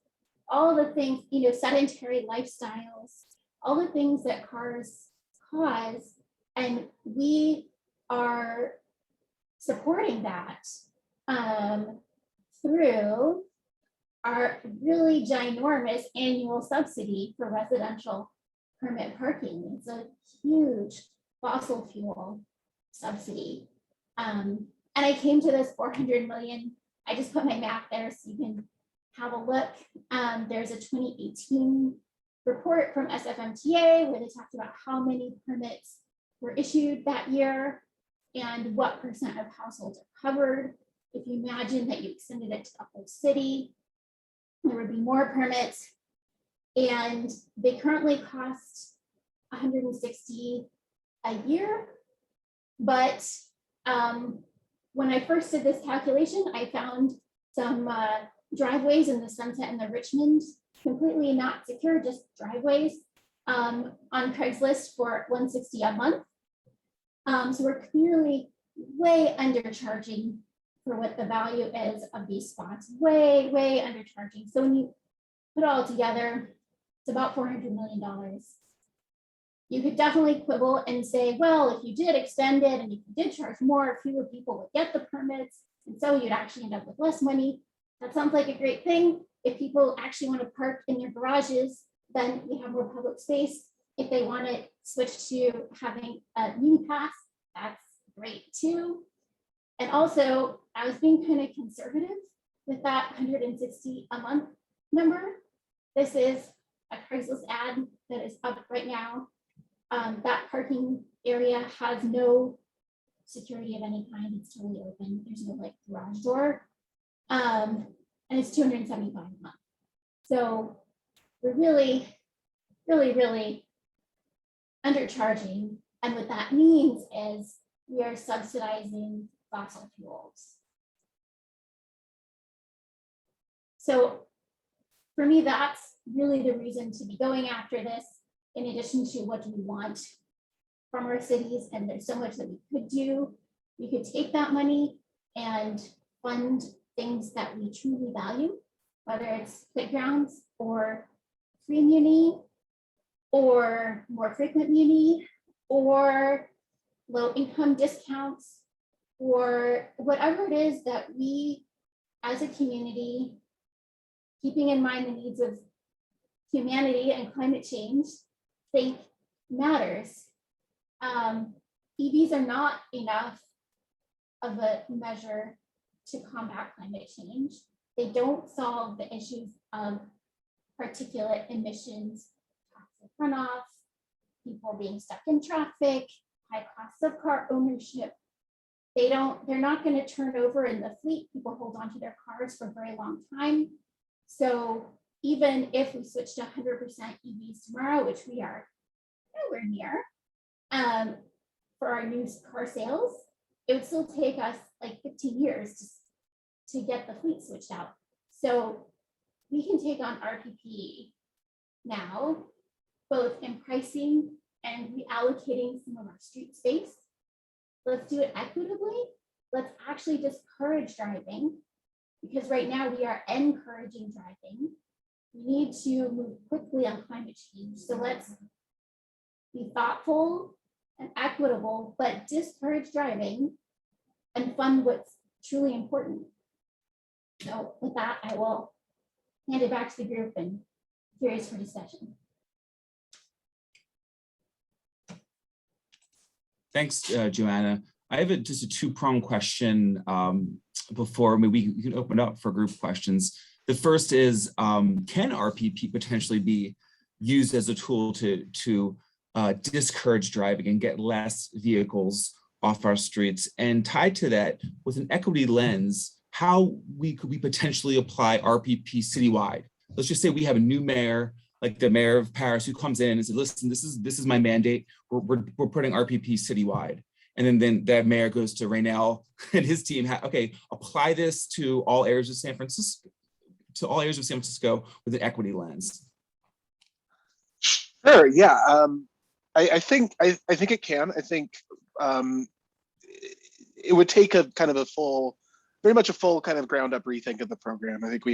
all the things, sedentary lifestyles, all the things that cars cause, and we are supporting that through our really ginormous annual subsidy for residential permit parking. It's a huge fossil fuel subsidy. And I came to this 400 million. I just put my math there so you can have a look. There's a 2018 report from SFMTA where they talked about how many permits were issued that year and what % of households are covered. If you imagine that you extended it to the whole city, there would be more permits, and they currently cost $160 a year. But when I first did this calculation, I found some driveways in the Sunset and the Richmond completely not secure, just driveways on Craigslist for $160 a month. So we're clearly way undercharging for what the value is of these spots, way undercharging. So when you put it all together, it's about $400 million. You could definitely quibble and say, well, if you did extend it and if you did charge more, fewer people would get the permits, and so you'd actually end up with less money. That sounds like a great thing. If people actually want to park in their garages, then we have more public space. If they want to switch to having a mini pass, that's great too. And also, I was being kind of conservative with that 160 a month number. This is a Craigslist ad that is up right now. That parking area has no security of any kind. It's totally open. There's no like garage door. And it's $275 a month. So we're really undercharging. And what that means is we are subsidizing fossil fuels. So for me, that's really the reason to be going after this, in addition to what do we want from our cities. And there's so much that we could do. We could take that money and fund things that we truly value, whether it's playgrounds or free muni or more frequent muni or low income discounts or whatever it is that we as a community, keeping in mind the needs of humanity and climate change, think matters. EVs are not enough of a measure to combat climate change. They don't solve the issues of particulate emissions, toxic runoff, people being stuck in traffic, high costs of car ownership. They're not going to turn over in the fleet. People hold on to their cars for a very long time. So even if we switch to 100% EVs tomorrow, which we are nowhere near, for our new car sales, it would still take us like 15 years to get the fleet switched out. So we can take on RPP now, both in pricing and reallocating some of our street space. Let's do it equitably. Let's actually discourage driving, because right now we are encouraging driving. We need to move quickly on climate change. So let's be thoughtful and equitable, but discourage driving and fund what's truly important. So with that, I will hand it back to the group and curious for discussion. Thanks, Joanna. I have just a two-pronged question before maybe we can open up for group questions. The first is, can RPP potentially be used as a tool to discourage driving and get less vehicles off our streets? And tied to that, with an equity lens, how could we potentially apply RPP citywide? Let's just say we have a new mayor, like the mayor of Paris, who comes in and says, listen, this is my mandate. We're putting RPP citywide. And then that mayor goes to Raynell and his team, okay, apply this to all areas of San Francisco, with an equity lens. Sure, yeah. I think it can. I think it would take a kind of very much a full kind of ground up rethink of the program. I think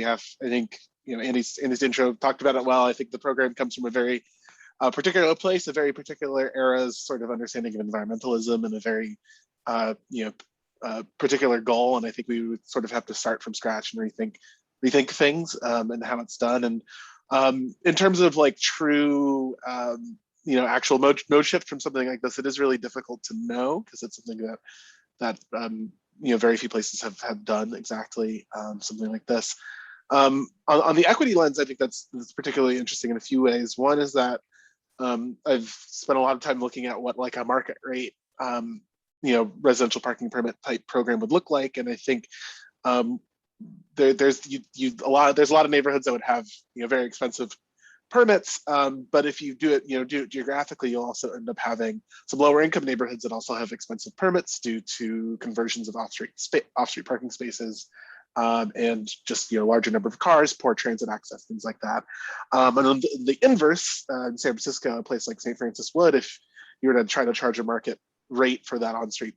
Andy's intro talked about it well. I think the program comes from a very particular place, a very particular era's sort of understanding of environmentalism, and a very particular goal. And I think we would sort of have to start from scratch and rethink things and how it's done. And in terms of like true actual mode shift from something like this, it is really difficult to know, because it's something that very few places have done exactly something like this. On the equity lens, I think that's particularly interesting in a few ways. One is that I've spent a lot of time looking at what like a market rate residential parking permit type program would look like, and I think there's a lot of neighborhoods that would have very expensive permits, but if you do it geographically, you'll also end up having some lower income neighborhoods that also have expensive permits due to conversions of off-street parking spaces, and just larger number of cars, poor transit access, things like that. And on the inverse, in San Francisco, a place like St. Francis would, if you were to try to charge a market rate for that on-street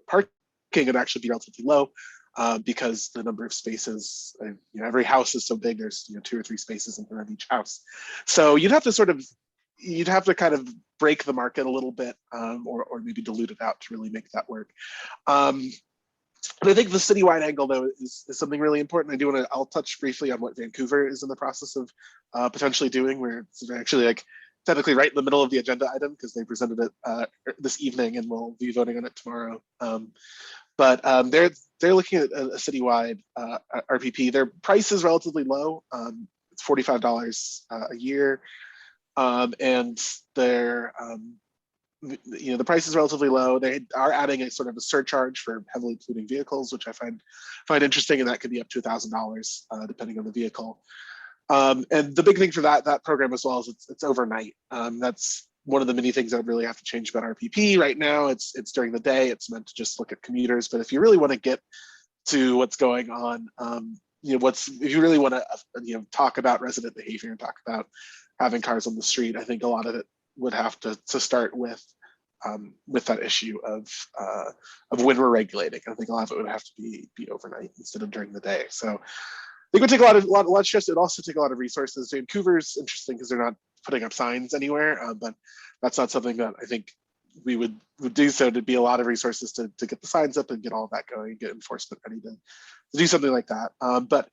parking, it'd actually be relatively low. Because the number of spaces, every house is so big, there's 2 or 3 spaces in front of each house. So you'd have to kind of break the market a little bit, or maybe dilute it out to really make that work. But I think the citywide angle, though, is something really important. I'll touch briefly on what Vancouver is in the process of potentially doing, where it's actually like technically right in the middle of the agenda item, because they presented it this evening and we'll be voting on it tomorrow. But they're looking at a citywide RPP. Their price is relatively low. It's $45 a year, and their the price is relatively low. They are adding a sort of a surcharge for heavily polluting vehicles, which I find interesting, and that could be up to $1,000 depending on the vehicle. And the big thing for that program as well is it's overnight. That's one of the many things that really have to change about RPP right now. It's during the day. It's meant to just look at commuters, but if you really want to get to what's going on, if you really want to talk about resident behavior and talk about having cars on the street, I think a lot of it would have to start with that issue of when we're regulating. I think a lot of it would have to be overnight instead of during the day. So I think it would take a lot of stress. It would also take a lot of resources. Vancouver's interesting because they're not putting up signs anywhere, but that's not something that I think we would do. So to be a lot of resources to get the signs up and get all of that going, get enforcement ready to do something like that. But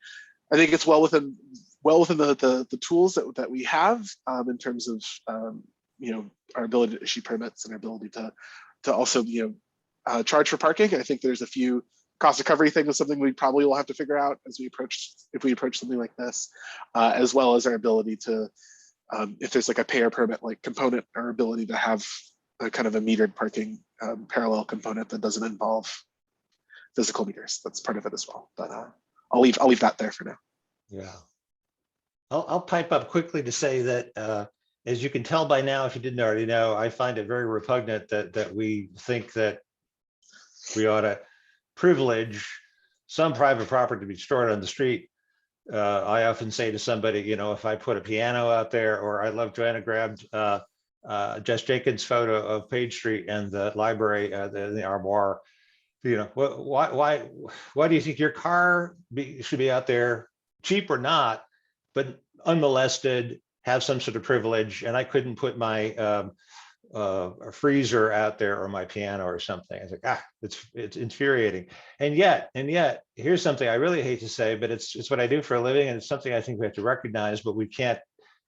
I think it's well within the tools that we have in terms of our ability to issue permits and our ability to also charge for parking. I think there's a few cost recovery thing is something we probably will have to figure out as we approach something like this, as well as our ability to if there's like a payer permit like component, our ability to have a kind of a metered parking parallel component that doesn't involve physical meters. That's part of it as well. But I'll leave that there for now. Yeah, I'll pipe up quickly to say that as you can tell by now, if you didn't already know, I find it very repugnant that we think that we ought to privilege some private property to be stored on the street. I often say to somebody, if I put a piano out there, or I love Joanna grabbed Jess Jenkins' photo of Page Street and the library, the armoire. Why do you think your car should be out there, cheap or not, but unmolested, have some sort of privilege, and I couldn't put my a freezer out there or my piano or something? I was like, it's infuriating. And yet, here's something I really hate to say, but it's what I do for a living, and it's something I think we have to recognize, but we can't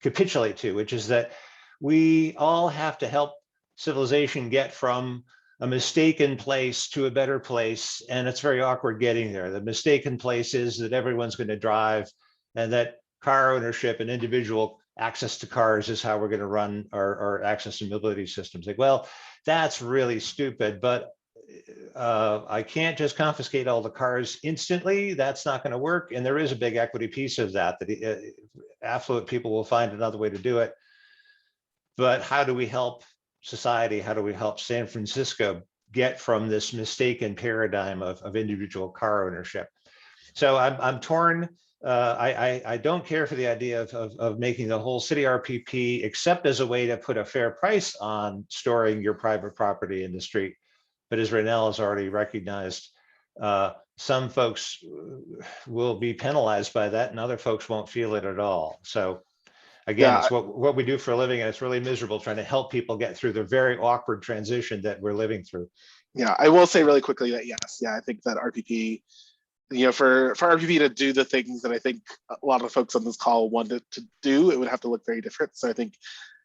capitulate to, which is that we all have to help civilization get from a mistaken place to a better place, and it's very awkward getting there. The mistaken place is that everyone's going to drive, and that car ownership and individual access to cars is how we're going to run our access and mobility systems. Like, well, that's really stupid, but I can't just confiscate all the cars instantly. That's not going to work. And there is a big equity piece of that affluent people will find another way to do it. But how do we help society? How do we help San Francisco get from this mistaken paradigm of individual car ownership? So I'm torn. I don't care for the idea of making the whole city RPP, except as a way to put a fair price on storing your private property in the street. But as Raynell has already recognized, some folks will be penalized by that and other folks won't feel it at all. So again, it's what we do for a living, and it's really miserable trying to help people get through the very awkward transition that we're living through. Yeah, I will say really quickly that yes, I think that RPP, for RPP to do the things that I think a lot of folks on this call wanted to do, it would have to look very different. So I think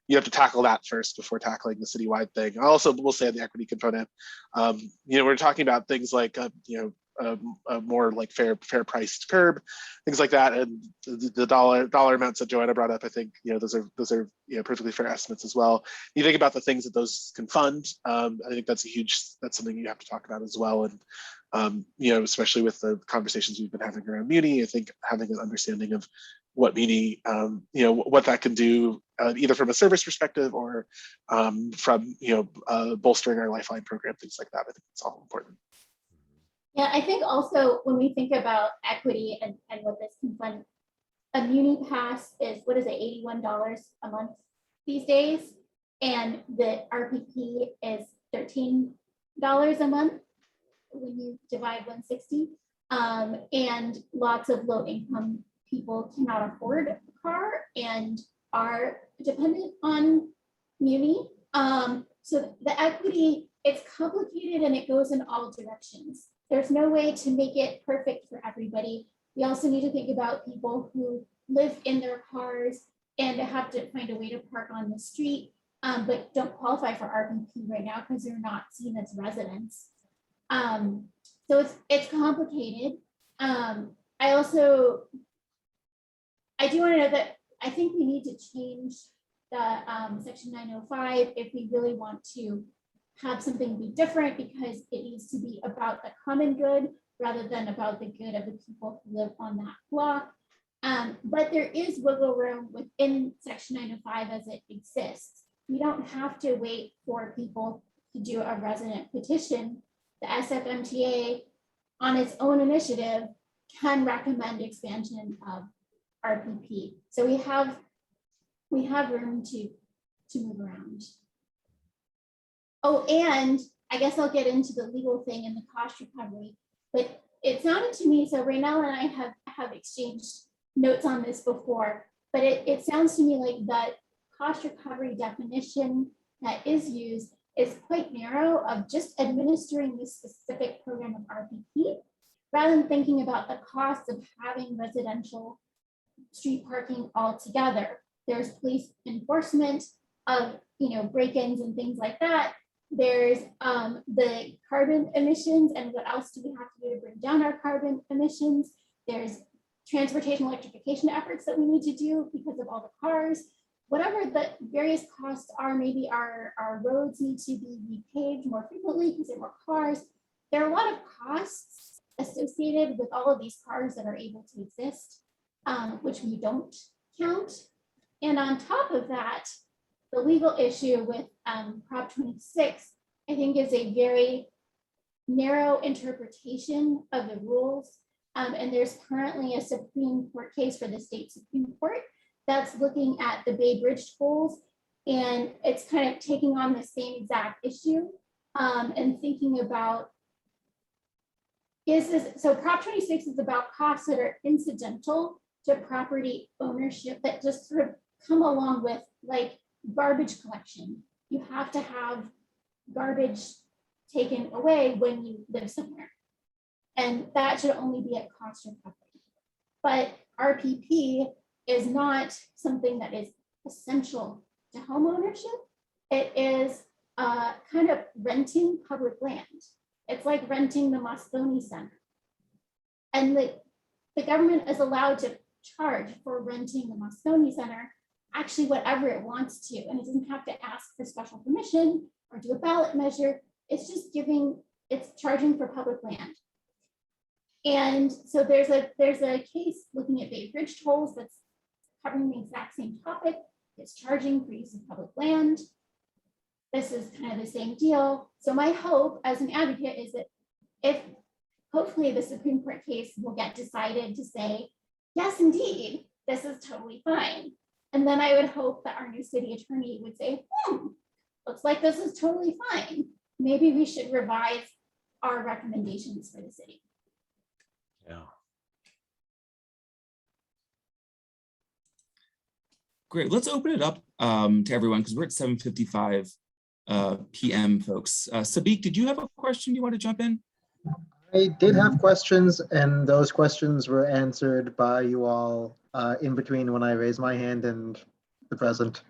you have to tackle that first before tackling the citywide thing. I also will say on the equity component, we're talking about things like a more like fair priced curb, things like that, and the dollar amounts that Joanna brought up, I think those are perfectly fair estimates as well. You think about the things that those can fund. I think that's something you have to talk about as well. And especially with the conversations we've been having around Muni, I think having an understanding of what Muni, what that can do, either from a service perspective or from bolstering our Lifeline program, things like that. I think it's all important. Yeah, I think also when we think about equity and what this can fund, a Muni pass is, what is it, $81 a month these days, and the RPP is $13 a month when you divide 160, and lots of low income people cannot afford a car and are dependent on Muni. So the equity, it's complicated and it goes in all directions. There's no way to make it perfect for everybody. We also need to think about people who live in their cars and have to find a way to park on the street, but don't qualify for RPP right now because they're not seen as residents. So it's complicated. I do want to know that I think we need to change the section 905 if we really want to have something be different, because it needs to be about the common good rather than about the good of the people who live on that block. But there is wiggle room within section 905 as it exists. We don't have to wait for people to do a resident petition. The SFMTA on its own initiative can recommend expansion of RPP. So we have room to move around. Oh, and I guess I'll get into the legal thing and the cost recovery, but it sounded to me, so Raynell and I have exchanged notes on this before, but it sounds to me like that cost recovery definition that is used is quite narrow, of just administering this specific program of RPP, rather than thinking about the cost of having residential street parking altogether. There's police enforcement of, break-ins and things like that. There's the carbon emissions and what else do we have to do to bring down our carbon emissions. There's transportation electrification efforts that we need to do because of all the cars. Whatever the various costs are, maybe our roads need to be repaved more frequently because there are more cars. There are a lot of costs associated with all of these cars that are able to exist, which we don't count. And on top of that, the legal issue with Prop 26, I think, is a very narrow interpretation of the rules. And there's currently a Supreme Court case for the state Supreme Court that's looking at the Bay Bridge tolls. And it's kind of taking on the same exact issue and thinking about, so Prop 26 is about costs that are incidental to property ownership that just sort of come along with, like, garbage collection. You have to have garbage taken away when you live somewhere. And that should only be at cost recovery. But RPP is not something that is essential to home ownership. It is kind of renting public land. It's like renting the Moscone Center. And the government is allowed to charge for renting the Moscone Center actually whatever it wants to, and it doesn't have to ask for special permission or do a ballot measure. It's just it's charging for public land. And so there's a case looking at Bay Bridge tolls that's covering the exact same topic. It's charging for use of public land. This is kind of the same deal. So my hope as an advocate is that if hopefully the Supreme Court case will get decided to say, yes, indeed, this is totally fine. And then I would hope that our new city attorney would say, looks like this is totally fine. Maybe we should revise our recommendations for the city. Yeah. Great. Let's open it up to everyone because we're at 7:55 p.m. folks. Sadiq, did you have a question you want to jump in? I did have questions, and those questions were answered by you all in between when I raised my hand and the present,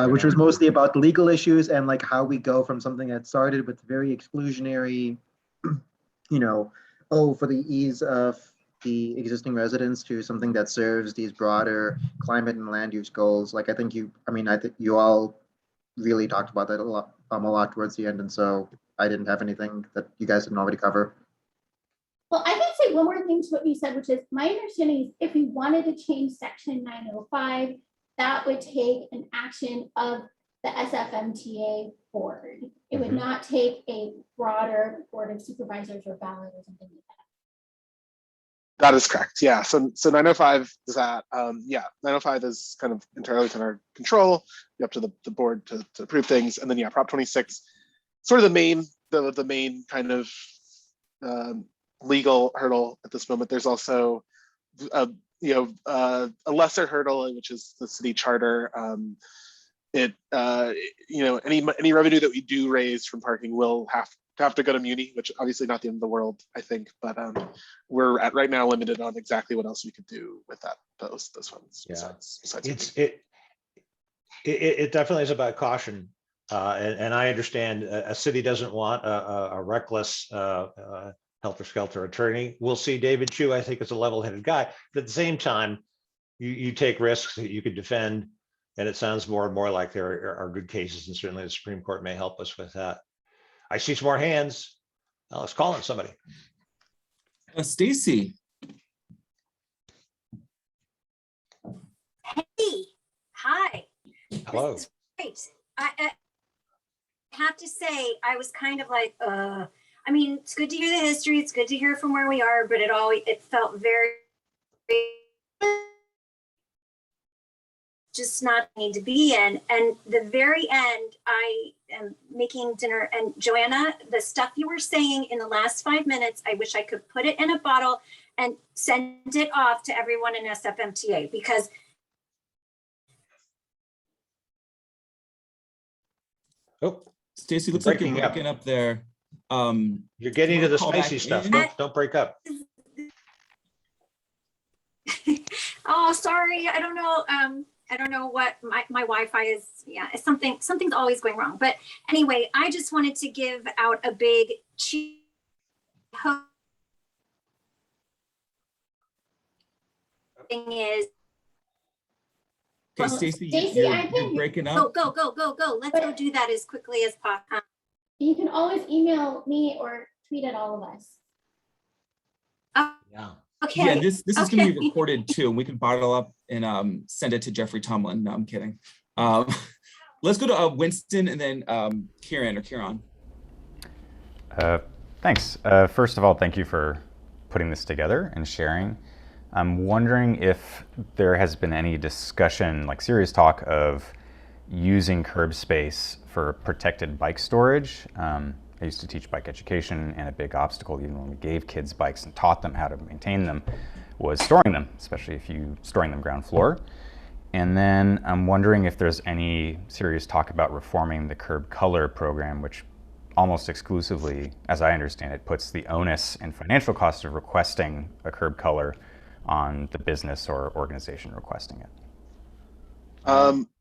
which was mostly about legal issues and like how we go from something that started with very exclusionary, for the ease of the existing residents to something that serves these broader climate and land use goals. Like I think you all really talked about that a lot towards the end, and so I didn't have anything that you guys didn't already cover. Well, I can say one more thing to what you said, which is my understanding is if we wanted to change section 905, that would take an action of the SFMTA board. It would not take a broader board of supervisors or ballot or something like that. That is correct. Yeah. So 905 is that. 905 is kind of entirely within our control. Up to the board to approve things, and then Prop 26, sort of the main kind of legal hurdle at this moment. There's also a lesser hurdle, which is the city charter. Any revenue that we do raise from parking will have to go to Muni, which obviously not the end of the world, I think, but we're right now limited on exactly what else we could do with those funds. Yeah, besides it definitely is about caution. And I understand a city doesn't want a reckless helter-skelter attorney. We'll see. David Chu, I think, is a level-headed guy. But at the same time, you take risks that you could defend. And it sounds more and more like there are good cases, and certainly the Supreme Court may help us with that. I see some more hands. Let's call on somebody. Stacy. Hey, hi. Hello. This is great. I have to say, I was kind of like, I mean, it's good to hear the history. It's good to hear from where we are, but it felt very just not need to be in. And the very end, I am making dinner. And Joanna, the stuff you were saying in the last 5 minutes, I wish I could put it in a bottle and send it off to everyone in SFMTA, because Oh, Stacy, looks like you're breaking up there. You're getting to the spicy stuff. Don't break up. Oh, sorry. I don't know. I don't know what my Wi-Fi is. Yeah, it's something's always going wrong. But anyway, I just wanted to give out a big cheer. Thing is, Okay, Stacy, you're breaking up. go. Let's go do that as quickly as possible. You can always email me or tweet at all of us. Yeah. Okay. Yeah, this is going to be recorded too, and we can bottle up and send it to Jeffrey Tomlin. No, I'm kidding. Let's go to Winston and then Kieran. Thanks. First of all, thank you for putting this together and sharing. I'm wondering if there has been any discussion, like serious talk of using curb space for protected bike storage. I used to teach bike education, and a big obstacle, even when we gave kids bikes and taught them how to maintain them, was storing them, especially if you storing them ground floor. And then I'm wondering if there's any serious talk about reforming the curb color program, which almost exclusively, as I understand it, puts the onus and financial cost of requesting a curb color on the business or organization requesting it.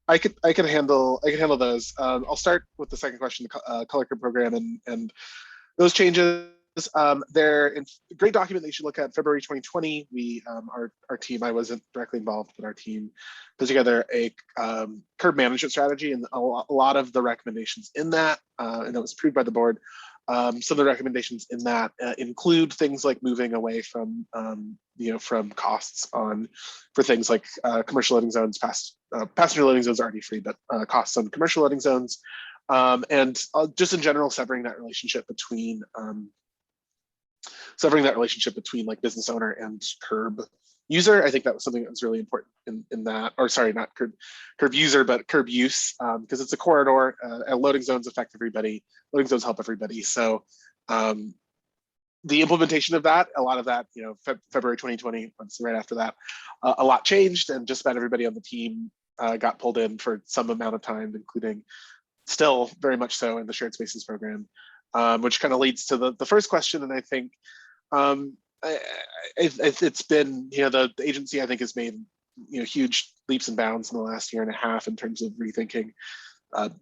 I could handle those. I'll start with the second question, the color code program and those changes. They're in a great document that you should look at. February 2020, we our team, I wasn't directly involved, but our team put together a curb management strategy, and a lot of the recommendations in that, and that was approved by the board. Some of the recommendations in that include things like moving away from from costs for things like commercial loading zones. Passenger loading zones are already free, but costs on commercial loading zones, and just in general severing that relationship between like business owner and curb user. I think that was something that was really important in that, or sorry, not curb user, but curb use, because it's a corridor. Loading zones affect everybody. Loading zones help everybody. So the implementation of that, a lot of that, February 2020, right after that, a lot changed, and just about everybody on the team got pulled in for some amount of time, including still very much so in the shared spaces program, which kind of leads to the first question. And I think it's been, the agency, I think, has made huge leaps and bounds in the last year and a half in terms of rethinking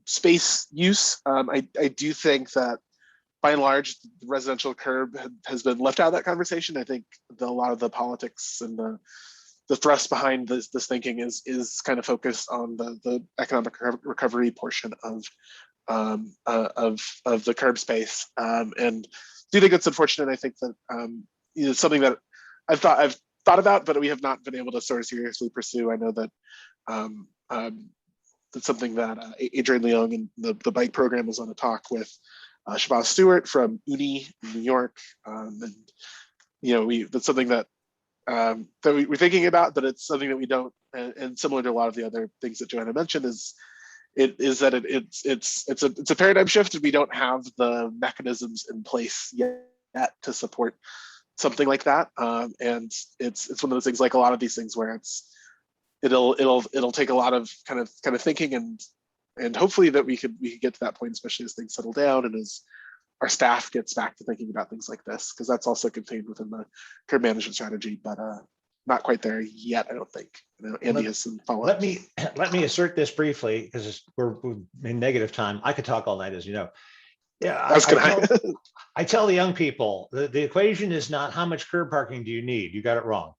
space use. I do think that by and large, the residential curb has been left out of that conversation. I think a lot of the politics and the thrust behind this thinking is kind of focused on the economic recovery portion of the curb space, and do think it's unfortunate. I think that something that I've thought about, but we have not been able to sort of seriously pursue. I know that that's something that Adrian Leung and the bike program was on a talk with Shabazz Stewart from UNI in New York, and that's something that we're thinking about, but it's something that we don't. And similar to a lot of the other things that Joanna mentioned, it's a paradigm shift. We don't have the mechanisms in place yet to support something like that, and it's one of those things, like a lot of these things, where it'll take a lot of kind of thinking, and hopefully that we could get to that point, especially as things settle down and as our staff gets back to thinking about things like this, because that's also contained within the curb management strategy. But not quite there yet, I don't think. You know, Andy has some follow-ups. Let me assert this briefly, because we're in negative time. I could talk all night, as you know. Yeah, I tell the young people, the equation is not how much curb parking do you need. You got it wrong.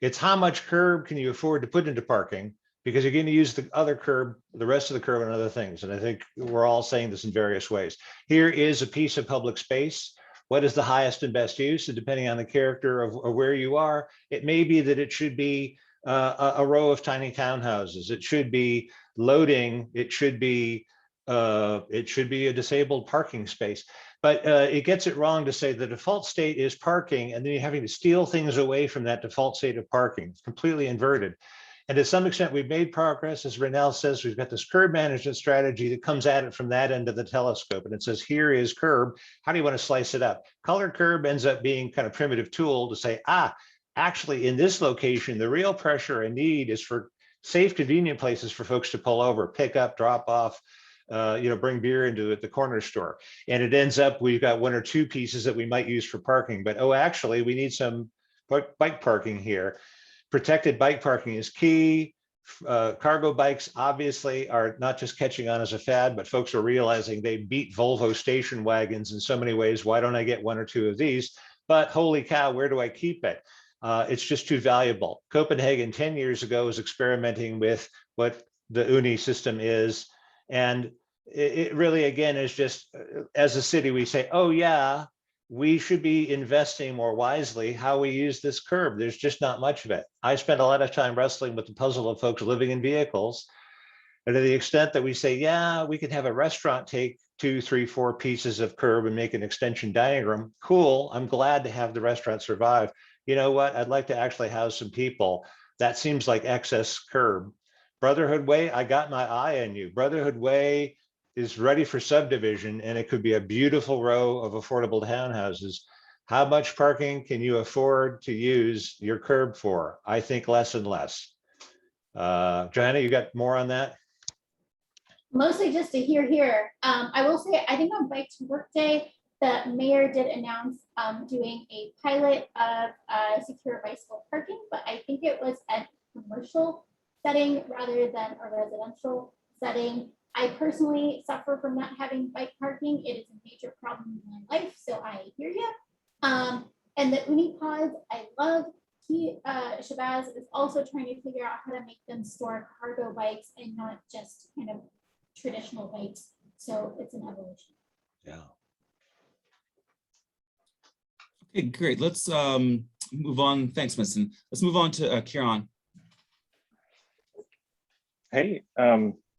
It's how much curb can you afford to put into parking, because you're going to use the other curb, the rest of the curb, and other things. And I think we're all saying this in various ways. Here is a piece of public space. What is the highest and best use? And depending on the character of where you are, it may be that it should be a row of tiny townhouses. It should be loading. It should be a disabled parking space. But it gets it wrong to say the default state is parking, and then you're having to steal things away from that default state of parking. It's completely inverted. And to some extent, we've made progress. As Raynell says, we've got this curb management strategy that comes at it from that end of the telescope. And it says, here is curb. How do you want to slice it up? Colored curb ends up being kind of primitive tool to say, actually, in this location, the real pressure and need is for safe, convenient places for folks to pull over, pick up, drop off, bring beer into the corner store. And it ends up, we've got one or two pieces that we might use for parking, but actually we need some bike parking here. Protected bike parking is key. Cargo bikes obviously are not just catching on as a fad, but folks are realizing they beat Volvo station wagons in so many ways. Why don't I get one or two of these? But holy cow, where do I keep it? It's just too valuable. Copenhagen 10 years ago was experimenting with what the Uni system is. And it really, again, is just, as a city, we say, oh yeah, we should be investing more wisely how we use this curb. There's just not much of it. I spent a lot of time wrestling with the puzzle of folks living in vehicles. And to the extent that we say, yeah, we can have a restaurant take 2, 3, 4 pieces of curb and make an extension diagram. Cool, I'm glad to have the restaurant survive. You know what? I'd like to actually house some people. That seems like excess curb. Brotherhood Way, I got my eye on you. Brotherhood Way is ready for subdivision, and it could be a beautiful row of affordable townhouses. How much parking can you afford to use your curb for? I think less and less. Joanna, you got more on that? Mostly just to hear. I will say, I think on Bike to Work Day, the mayor did announce doing a pilot of secure bicycle parking, but I think it was a commercial setting rather than a residential setting. I personally suffer from not having bike parking. It is a major problem in my life, so I hear you. And the Uni pods, I love. Shabazz is also trying to figure out how to make them store cargo bikes and not just kind of traditional bikes. So it's an evolution. Yeah. Okay, great. Let's move on. Thanks, Winston. Let's move on to Kieran. Hey,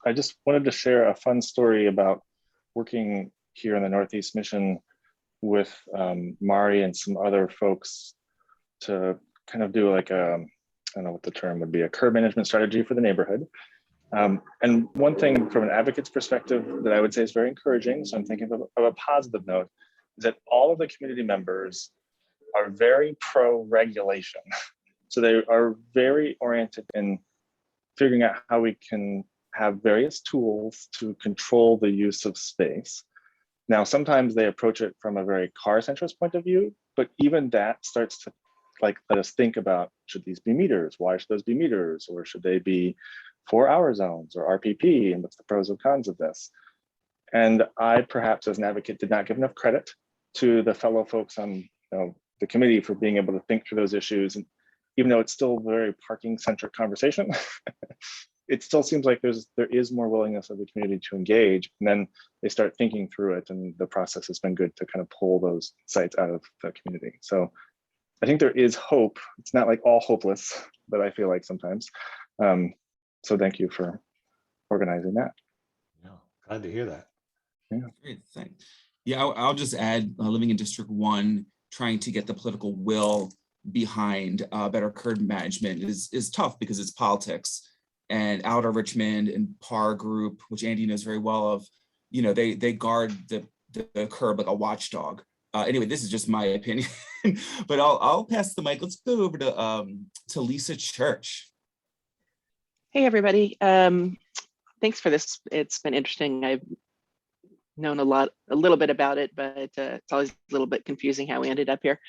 I just wanted to share a fun story about working here in the Northeast Mission with Mari and some other folks to kind of do like a, I don't know what the term would be, a curb management strategy for the neighborhood. And one thing from an advocate's perspective that I would say is very encouraging, so I'm thinking of a positive note, is that all of the community members are very pro-regulation. So they are very oriented in figuring out how we can have various tools to control the use of space. Now, sometimes they approach it from a very car-centrist point of view, but even that starts to let us think about, should these be meters? Why should those be meters? Or should they be 4-hour zones or RPP? And what's the pros and cons of this? And I, perhaps as an advocate, did not give enough credit to the fellow folks on the committee for being able to think through those issues. And even though it's still a very parking-centric conversation, it still seems like there is more willingness of the community to engage, and then they start thinking through it, and the process has been good to kind of pull those sites out of the community. So I think there is hope. It's not like all hopeless, but I feel like sometimes. So thank you for organizing that. Yeah, glad to hear that. Yeah. Great, thanks. Yeah, I'll just add, living in District 1, trying to get the political will behind better curb management is tough because it's politics. And Outer Richmond and PAR Group, which Andy knows very well of, they guard the curb like a watchdog. Anyway, this is just my opinion, but I'll pass the mic. Let's go over to Lisa Church. Hey, everybody. Thanks for this. It's been interesting. I've known a little bit about it, but it's always a little bit confusing how we ended up here.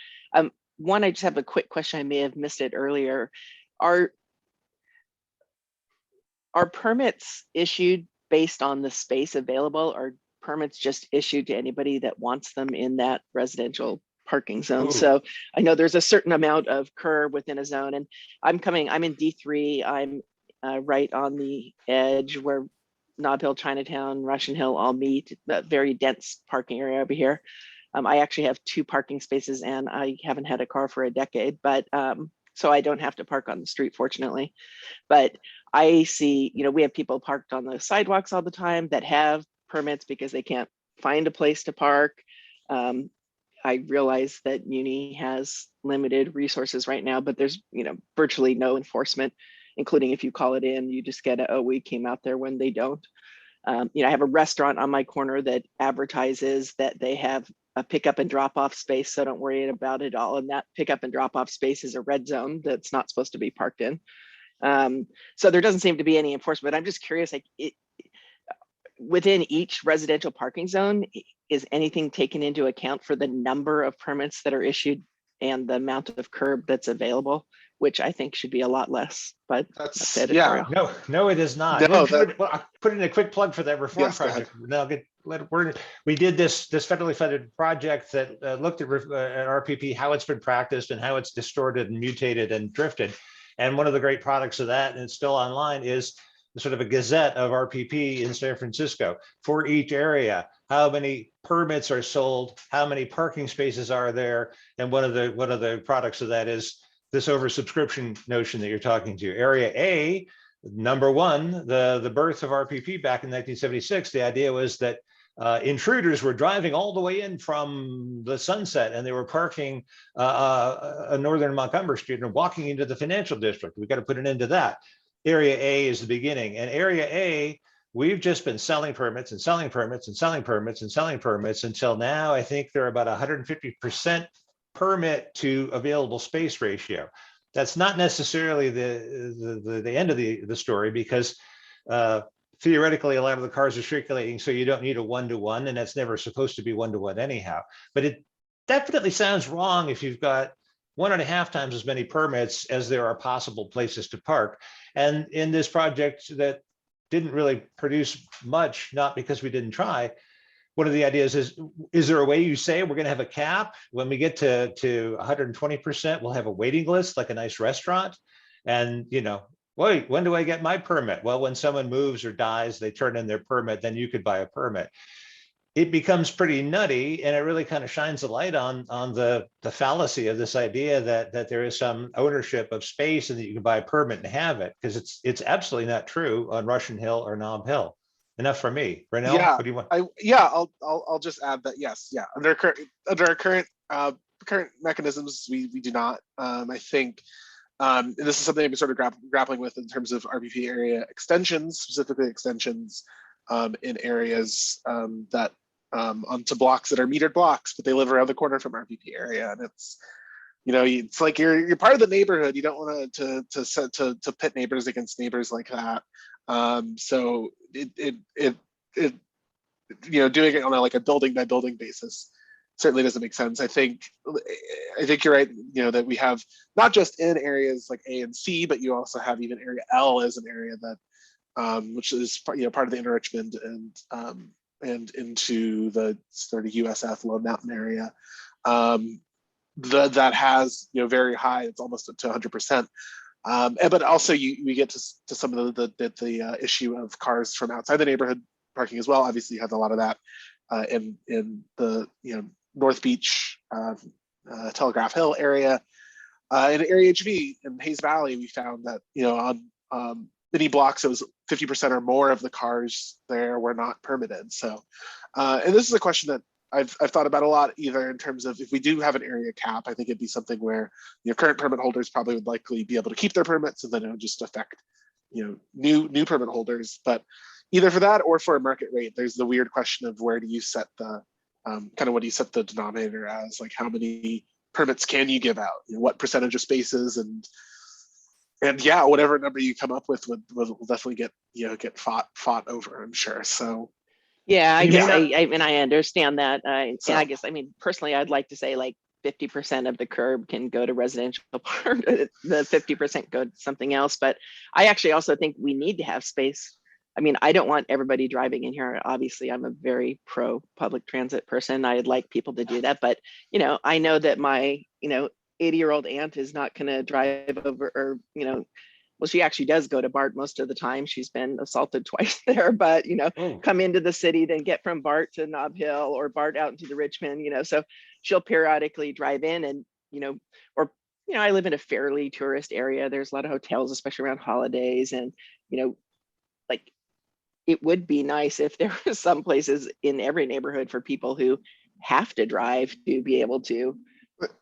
one, I just have a quick question. I may have missed it earlier. Are permits issued based on the space available, or permits just issued to anybody that wants them in that residential parking zone? Ooh. So I know there's a certain amount of curb within a zone, and I'm in D3. I'm right on the edge where Nob Hill, Chinatown, Russian Hill all meet, that very dense parking area over here. I actually have 2 parking spaces and I haven't had a car for a decade, but so I don't have to park on the street, fortunately. But I see, we have people parked on the sidewalks all the time that have permits because they can't find a place to park. I realize that Muni has limited resources right now, but there's, virtually no enforcement, including if you call it in, you just get we came out there when they don't. I have a restaurant on my corner that advertises that they have a pickup and drop off space, so don't worry about it all. And that pickup and drop off space is a red zone that's not supposed to be parked in. So there doesn't seem to be any enforcement. I'm just curious, within each residential parking zone, is anything taken into account for the number of permits that are issued and the amount of curb that's available, which I think should be a lot less, but that's editorial. No, it is not. No, I'll put in a quick plug for that reform project. We did this federally funded project that looked at RPP, how it's been practiced and how it's distorted and mutated and drifted. And one of the great products of that, and it's still online, is sort of a gazette of RPP in San Francisco for each area. How many permits are sold? How many parking spaces are there? And one of the products of that is this oversubscription notion that you're talking to. Area A, number one, the birth of RPP back in 1976. The idea was that intruders were driving all the way in from the Sunset, and they were parking northern Montgomery Street and walking into the financial district. We've got to put an end to that. Area A is the beginning, and Area A, we've just been selling permits and selling permits and selling permits and selling permits until now. I think they're about 150% permit to available space ratio. That's not necessarily the end of the story, because theoretically, a lot of the cars are circulating, so you don't need a one-to-one, and that's never supposed to be one-to-one anyhow. But it definitely sounds wrong if you've got 1.5 times as many permits as there are possible places to park. And in this project that didn't really produce much, not because we didn't try, one of the ideas is there a way you say we're going to have a cap? When we get to 120%, we'll have a waiting list like a nice restaurant. And, wait, when do I get my permit? Well, when someone moves or dies, they turn in their permit, then you could buy a permit. It becomes pretty nutty, and it really kind of shines a light on the fallacy of this idea that there is some ownership of space and that you can buy a permit and have it, because it's absolutely not true on Russian Hill or Nob Hill. Enough for me. Raynell, what do you want? I'll just add that yes, under our current mechanisms, we do not. I think, and this is something I've been sort of grappling with in terms of RPP area extensions, specifically extensions in areas that onto blocks that are metered blocks, but they live around the corner from RPP area, and it's it's like you're part of the neighborhood. You don't want to pit neighbors against neighbors like that. So it doing it on a building by building basis certainly doesn't make sense. I think you're right. That we have not just in areas like A and C, but you also have even area L as an area that which is part of the enrichment and into the sort of USF Lone Mountain area. That has very high, it's almost to 100%. But also we get to some of the issue of cars from outside the neighborhood parking as well. Obviously, you have a lot of that in the North Beach, Telegraph Hill area. In Area HV in Hayes Valley, we found that on many blocks, it was 50% or more of the cars there were not permitted. So, and this is a question that I've thought about a lot, either in terms of if we do have an area cap, I think it'd be something where current permit holders probably would likely be able to keep their permits, and then it would just affect new permit holders. But either for that or for a market rate, there's the weird question of where do you set the what do you set the denominator as? Like, how many permits can you give out? What percentage of spaces, and yeah, whatever number you come up with will definitely get fought over, I'm sure. So. Yeah, I guess I understand that. And I guess, personally, I'd like to say, 50% of the curb can go to residential park, the 50% go to something else. But I actually also think we need to have space. I mean, I don't want everybody driving in here. Obviously, I'm a very pro public transit person. I'd like people to do that. But, you know, I know that my, 80-year-old aunt is not going to drive over, or, well, she actually does go to BART most of the time. She's been assaulted twice there, but, come into the city, then get from BART to Nob Hill or BART out into the Richmond, so she'll periodically drive in and, or, I live in a fairly tourist area. There's a lot of hotels, especially around holidays. And, like, it would be nice if there were some places in every neighborhood for people who have to drive to be able to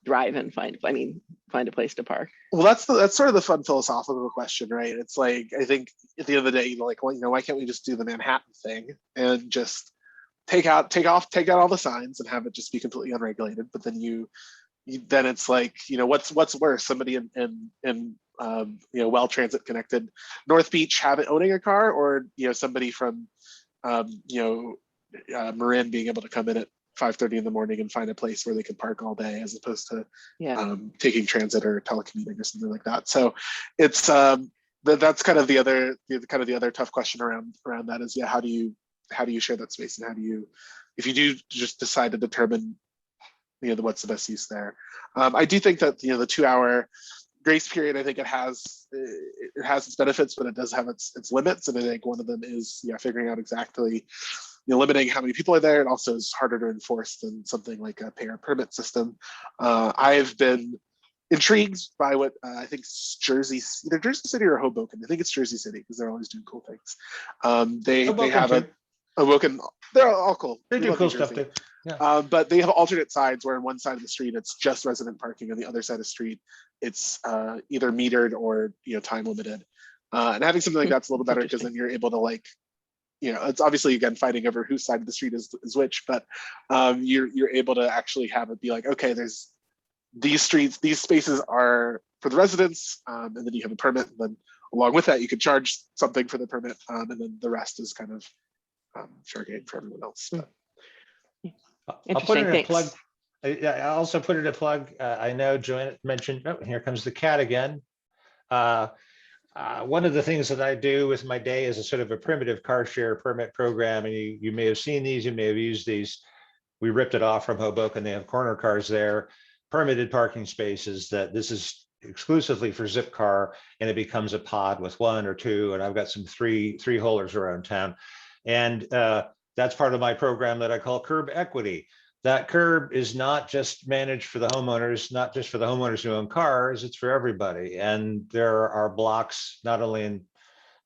drive and find a place to park. Well, that's sort of the fun philosophical question, right? It's like, I think at the end of the day, like, well, why can't we just do the Manhattan thing and just take out all the signs and have it just be completely unregulated? But then then it's like, what's worse, somebody in well transit connected North Beach owning a car, or somebody from Marin being able to come in at 5:30 in the morning and find a place where they can park all day, as opposed to taking transit or telecommuting or something like that. So it's that's kind of the other tough question around that is, how do you share that space, and how do you, if you do just decide to determine what's the best use there. I do think that the 2-hour grace period, I think it has its benefits, but it does have its limits, and I think one of them is figuring out exactly limiting how many people are there. It also is harder to enforce than something like a pay or permit system. I've been intrigued by what I think either Jersey City or Hoboken. I think it's Jersey City, because they're always doing cool things. They have Hoboken. They're all cool. They do cool stuff too. Yeah. But they have alternate sides where on one side of the street it's just resident parking, on the other side of the street it's either metered or time limited. And having something like that's a little better, because then you're able to it's obviously, again, fighting over whose side of the street is which, but you're able to actually have it be like, okay, there's these spaces are for the residents, and then you have a permit, and then along with that you could charge something for the permit, and then the rest is kind of fair game for everyone else. But. I'll put in a plug. I also put in a plug. I know Joanna mentioned, here comes the cat again. One of the things that I do with my day is a sort of a primitive car share permit program, and you may have seen these, you may have used these. We ripped it off from Hoboken. They have corner cars there, permitted parking spaces. That this is exclusively for Zipcar, and it becomes a pod with 1 or 2, and I've got some three holers around town, and that's part of my program that I call Curb Equity. That curb is not just managed for the homeowners, not just for the homeowners who own cars, it's for everybody. And there are blocks, not only in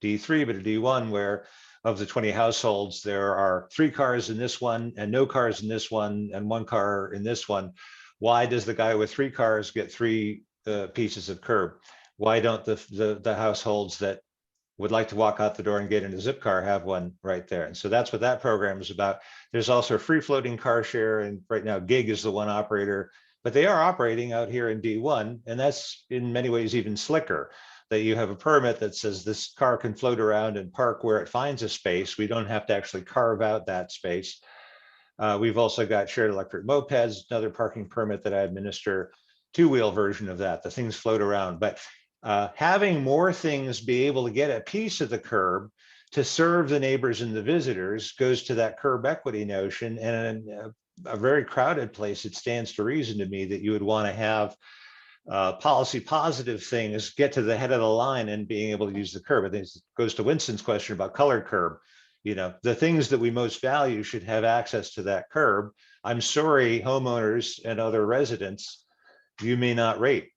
D3, but in D1, where of the 20 households, there are 3 cars in this one and no cars in this one and 1 car in this one. Why does the guy with 3 cars get 3 pieces of curb? Why don't the households that would like to walk out the door and get into Zipcar have one right there? And so that's what that program is about. There's also a free floating car share, and right now Gig is the one operator, but they are operating out here in D1, and that's in many ways even slicker, that you have a permit that says this car can float around and park where it finds a space. We don't have to actually carve out that space. We've also got shared electric mopeds, another parking permit that I administer, 2-wheel version of that. The things float around, but having more things be able to get a piece of the curb to serve the neighbors and the visitors goes to that curb equity notion. And in a very crowded place, it stands to reason to me that you would want to have policy positive things get to the head of the line and being able to use the curb. I think it goes to Winston's question about colored curb. The things that we most value should have access to that curb. I'm sorry, homeowners and other residents, you may not rate,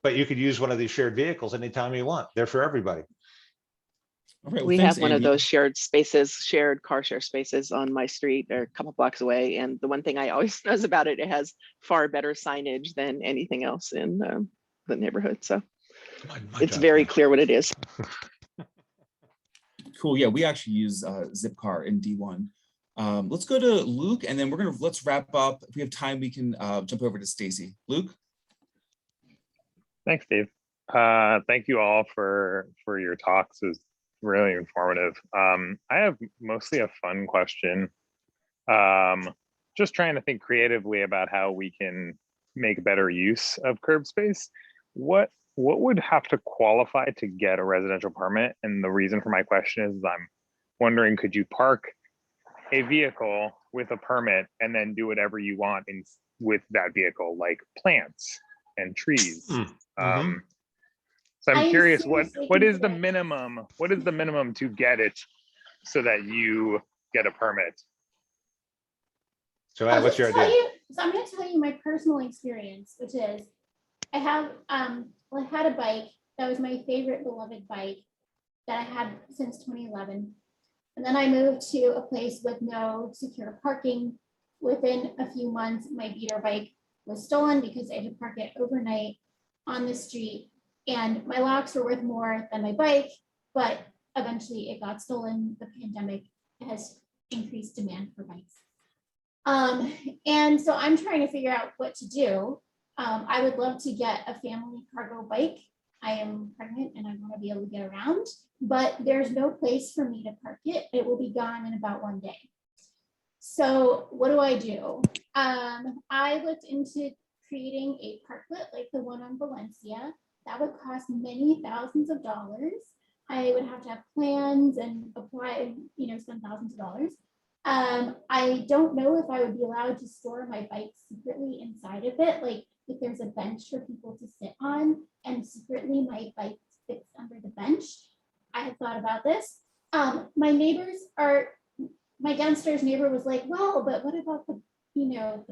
but you could use one of these shared vehicles anytime you want. They're for everybody. All right, well, We thanks, have one Andy. of those shared car share spaces on my street. They're a couple blocks away. And the one thing I always knows about it, it has far better signage than anything else in the neighborhood. So it's very clear what it is. Cool. Yeah, we actually use Zipcar in D1. Let's go to Luke, and then let's wrap up. If we have time, we can jump over to Stacy. Luke. Thanks, Dave. Thank you all for your talks. It was really informative. I have mostly a fun question. Just trying to think creatively about how we can make better use of curb space. What would have to qualify to get a residential permit? And the reason for my question is I'm wondering, could you park a vehicle with a permit and then do whatever you want with that vehicle, like plants and trees? So I'm curious, what is the minimum? What is the minimum to get it so that you get a permit? Joanna, what's your idea? So I'm going to tell you my personal experience, which is I have I had a bike that was my favorite beloved bike that I had since 2011. And then I moved to a place with no secure parking. Within a few months, my beater bike was stolen because I had to park it overnight on the street. And my locks were worth more than my bike, but eventually it got stolen. The pandemic has increased demand for bikes. And so I'm trying to figure out what to do. I would love to get a family cargo bike. I am pregnant and I want to be able to get around, but there's no place for me to park it. It will be gone in about 1 day. So what do I do? I looked into creating a parklet like the one on Valencia. That would cost many thousands of dollars. I would have to have plans and apply, spend thousands of dollars. I don't know if I would be allowed to store my bike secretly inside of it, like if there's a bench for people to sit on and secretly my bike fits under the bench. I had thought about this. My downstairs neighbor was like, well, but what about the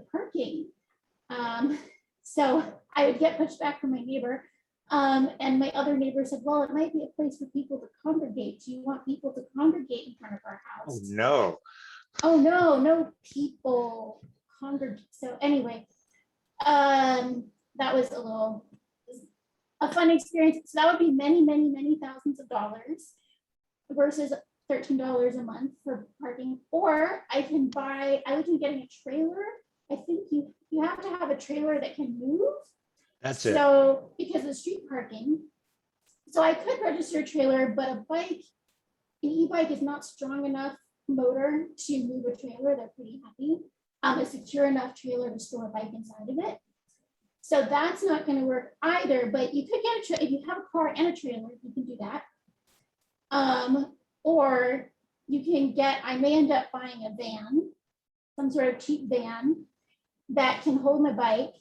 parking? So I would get pushback from my neighbor. And my other neighbor said, well, it might be a place for people to congregate. Do you want people to congregate in front of our house? Oh, no. No people congregate. So anyway, that was a fun experience. So that would be many, many, many thousands of dollars versus $13 a month for parking. Or I was getting a trailer. I think you have to have a trailer that can move. That's it. So because of street parking. So I could register a trailer, but an e-bike is not strong enough motor to move a trailer. They're pretty heavy. A secure enough trailer to store a bike inside of it. So that's not going to work either, but you could get if you have a car and a trailer, you can do that. Or you can I may end up buying a van, some sort of cheap van that can hold my bike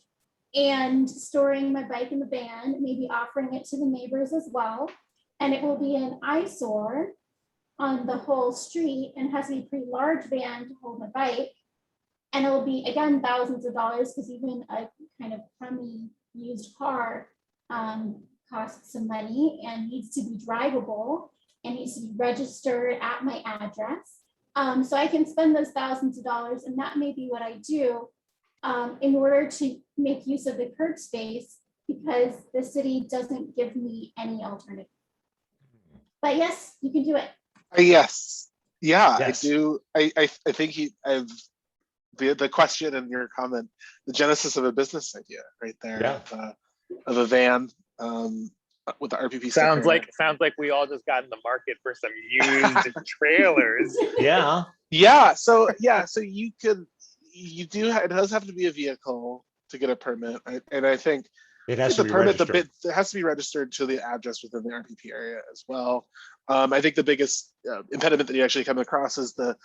and storing my bike in the van, maybe offering it to the neighbors as well. And it will be an eyesore on the whole street and has to be a pretty large van to hold my bike. And it'll be, again, thousands of dollars because even a kind of crummy used car costs some money and needs to be drivable and needs to be registered at my address. So I can spend those thousands of dollars, and that may be what I do in order to make use of the curb space because the city doesn't give me any alternative. But yes, you can do it. Yes. Yeah, yes. I do. I think the question and your comment, the genesis of a business idea right there, of a van with the RPP sounds sticker. Sounds like we all just got in the market for some used trailers. Yeah. So it does have to be a vehicle to get a permit, right? And I think it has to be registered. It has to be registered to the address within the RPP area as well. I think the biggest impediment that you actually come across is the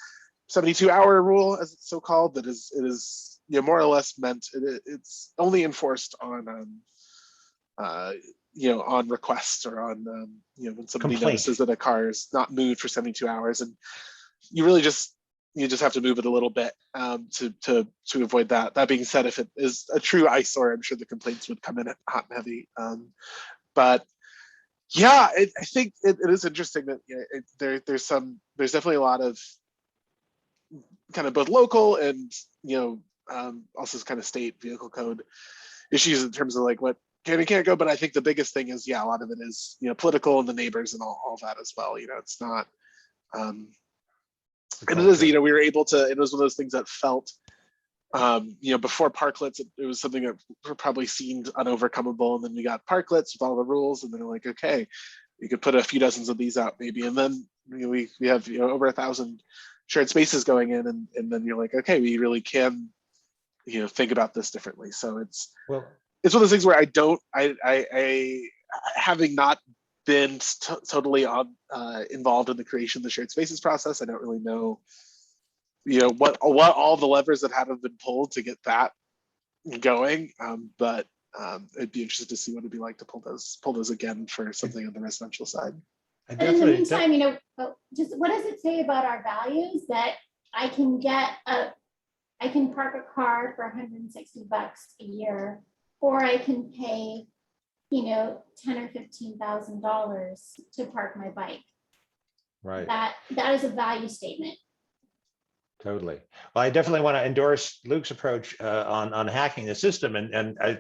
72-hour rule, as it's so called. That is, it is more or less meant. It's only enforced on on request or on when somebody notices that a car is not moved for 72 hours, and you really just have to move it a little bit to avoid that. That being said, if it is a true eyesore, I'm sure the complaints would come in hot and heavy. But yeah, I think it is interesting that there's definitely a lot of kind of both local and also kind of state vehicle code issues in terms of like what can and can't go. But I think the biggest thing is a lot of it is political and the neighbors and all that as well. It's not. And it is, we were able to, it was one of those things that felt, before parklets, it was something that probably seemed unovercomable. And then we got parklets with all the rules, and they're like, okay, you could put a few dozens of these out maybe. And then we have, over 1,000 shared spaces going in. And then you're like, okay, we really can, think about this differently. So it's Well, one of those things where I having not been totally involved in the creation of the shared spaces process, I don't really know, what all the levers that haven't been pulled to get that going. But it'd be interesting to see what it'd be like to pull those again for something on the residential side. And in the meantime, just what does it say about our values that I can park a car for $160 a year, or I can pay, $10,000 or $15,000 to park my bike. right. That is a value statement. Totally. Well, I definitely want to endorse Luke's approach on hacking the system, and I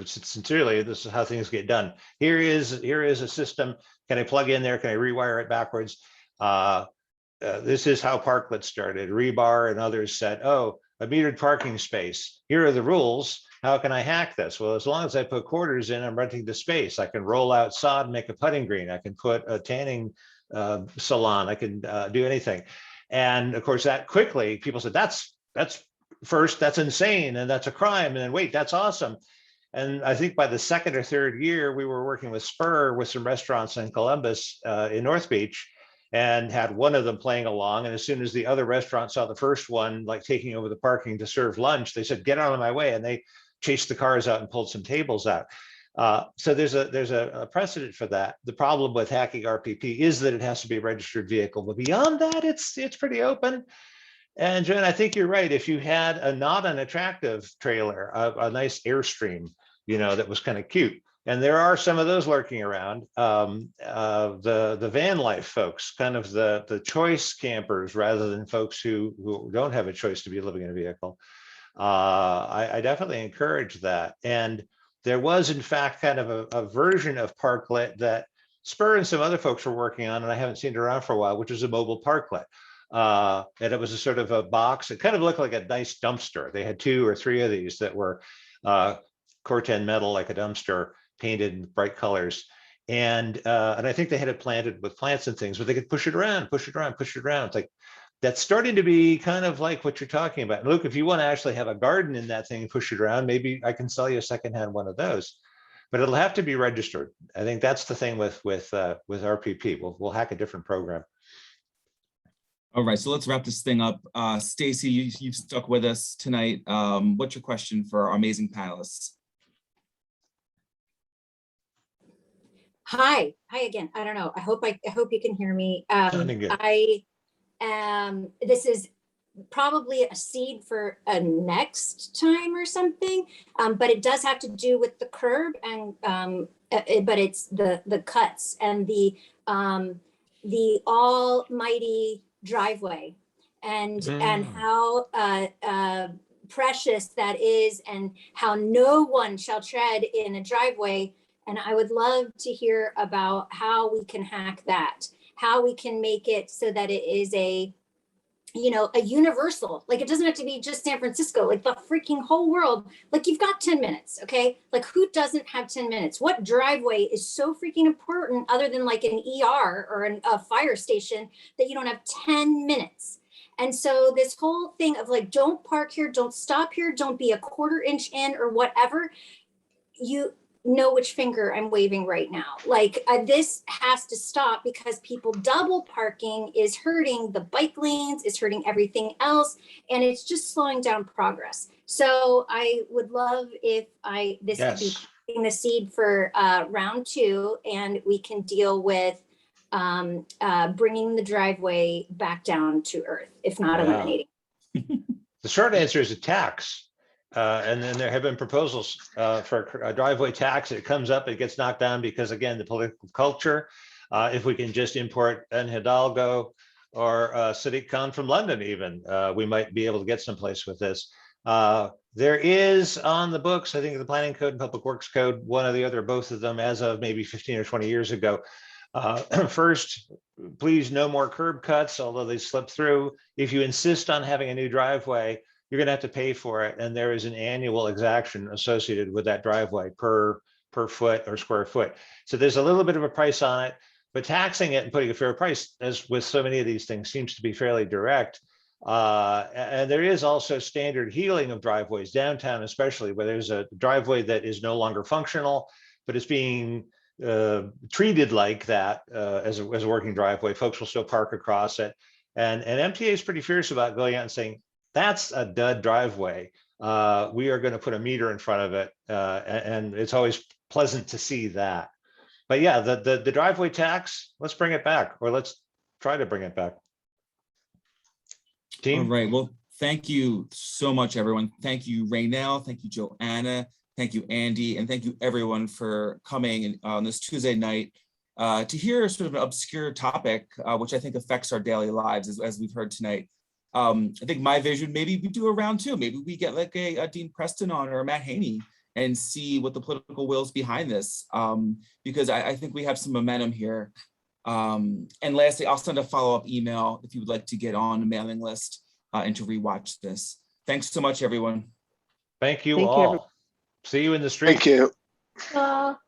sincerely, this is how things get done. Here is a system. Can I plug in there? Can I rewire it backwards? This is how Parklet started. Rebar and others said, "Oh, a metered parking space. Here are the rules. How can I hack this?" Well, as long as I put quarters in, I'm renting the space. I can roll out sod, make a putting green. I can put a tanning salon. I can do anything. And of course, that quickly people said, that's insane, and that's a crime. And then wait, that's awesome. And I think by the second or third year, we were working with Spur with some restaurants in Columbus, in North Beach, and had one of them playing along. And as soon as the other restaurant saw the first one, like taking over the parking to serve lunch, they said, "Get out of my way." And they chased the cars out and pulled some tables out. So there's a precedent for that. The problem with hacking RPP is that it has to be a registered vehicle, but beyond that, it's pretty open. And Jen, I think you're right. If you had a not unattractive trailer, a nice Airstream, that was kind of cute, and there are some of those lurking around. The van life folks, kind of the choice campers, rather than folks who don't have a choice to be living in a vehicle. I definitely encourage that. And there was, in fact, kind of a version of Parklet that Spur and some other folks were working on, and I haven't seen it around for a while, which is a mobile Parklet. And it was a sort of a box. It kind of looked like a nice dumpster. They had 2 or 3 of these that were Corten metal, like a dumpster, painted in bright colors. And I think they had it planted with plants and things, but they could push it around. It's like, that's starting to be kind of like what you're talking about. And Luke, if you want to actually have a garden in that thing and push it around, maybe I can sell you a secondhand one of those, but it'll have to be registered. I think that's the thing with RPP. We'll hack a different program. All right, so let's wrap this thing up. Stacy, you've stuck with us tonight. What's your question for our amazing panelists? Hi again. I don't know. I hope you can hear me. This is probably a seed for a next time or something, but it does have to do with the curb, and but it's the cuts and the almighty driveway, and how precious that is, and how no one shall tread in a driveway. And I would love to hear about how we can hack that, how we can make it so that it is a universal, like it doesn't have to be just San Francisco, like the freaking whole world. Like you've got 10 minutes, okay? Like who doesn't have 10 minutes? What driveway is so freaking important other than like an ER or a fire station that you don't have 10 minutes? And so this whole thing of like, don't park here, don't stop here, don't be a quarter inch in or whatever, you know which finger I'm waving right now. Like this has to stop, because people double parking is hurting the bike lanes, is hurting everything else, and it's just slowing down progress. So I would love if this could be planting the seed for round 2, and we can deal with bringing the driveway back down to earth, if not eliminating. The short answer is a tax. And then there have been proposals for a driveway tax. It comes up, it gets knocked down because, again, the political culture. If we can just import an Hidalgo or Sadiq Khan from London, even, we might be able to get someplace with this. There is on the books, I think the Planning Code and Public Works Code, one or the other, both of them, as of maybe 15 or 20 years ago. First, please, no more curb cuts, although they slip through. If you insist on having a new driveway, you're going to have to pay for it, and there is an annual exaction associated with that driveway per foot or square foot. So there's a little bit of a price on it, but taxing it and putting a fair price, as with so many of these things, seems to be fairly direct. And there is also standard healing of driveways downtown, especially where there's a driveway that is no longer functional, but it's being treated like that as a working driveway. Folks will still park across it. And MTA is pretty fierce about going out and saying, that's a dud driveway. We are going to put a meter in front of it. And it's always pleasant to see that. But yeah, the driveway tax, let's bring it back, or let's try to bring it back. Team? All right, well, thank you so much, everyone. Thank you, Raynell. Thank you, Joanna. Thank you, Andy. And thank you, everyone, for coming on this Tuesday night to hear sort of an obscure topic, which I think affects our daily lives, as we've heard tonight. I think my vision, maybe we do a round two. Maybe we get like a Dean Preston on or a Matt Haney and see what the political will is behind this, because I think we have some momentum here. And lastly, I'll send a follow-up email if you would like to get on a mailing list and to rewatch this. Thanks so much, everyone. Thank you Thank you, all. See you in the street. Thank you.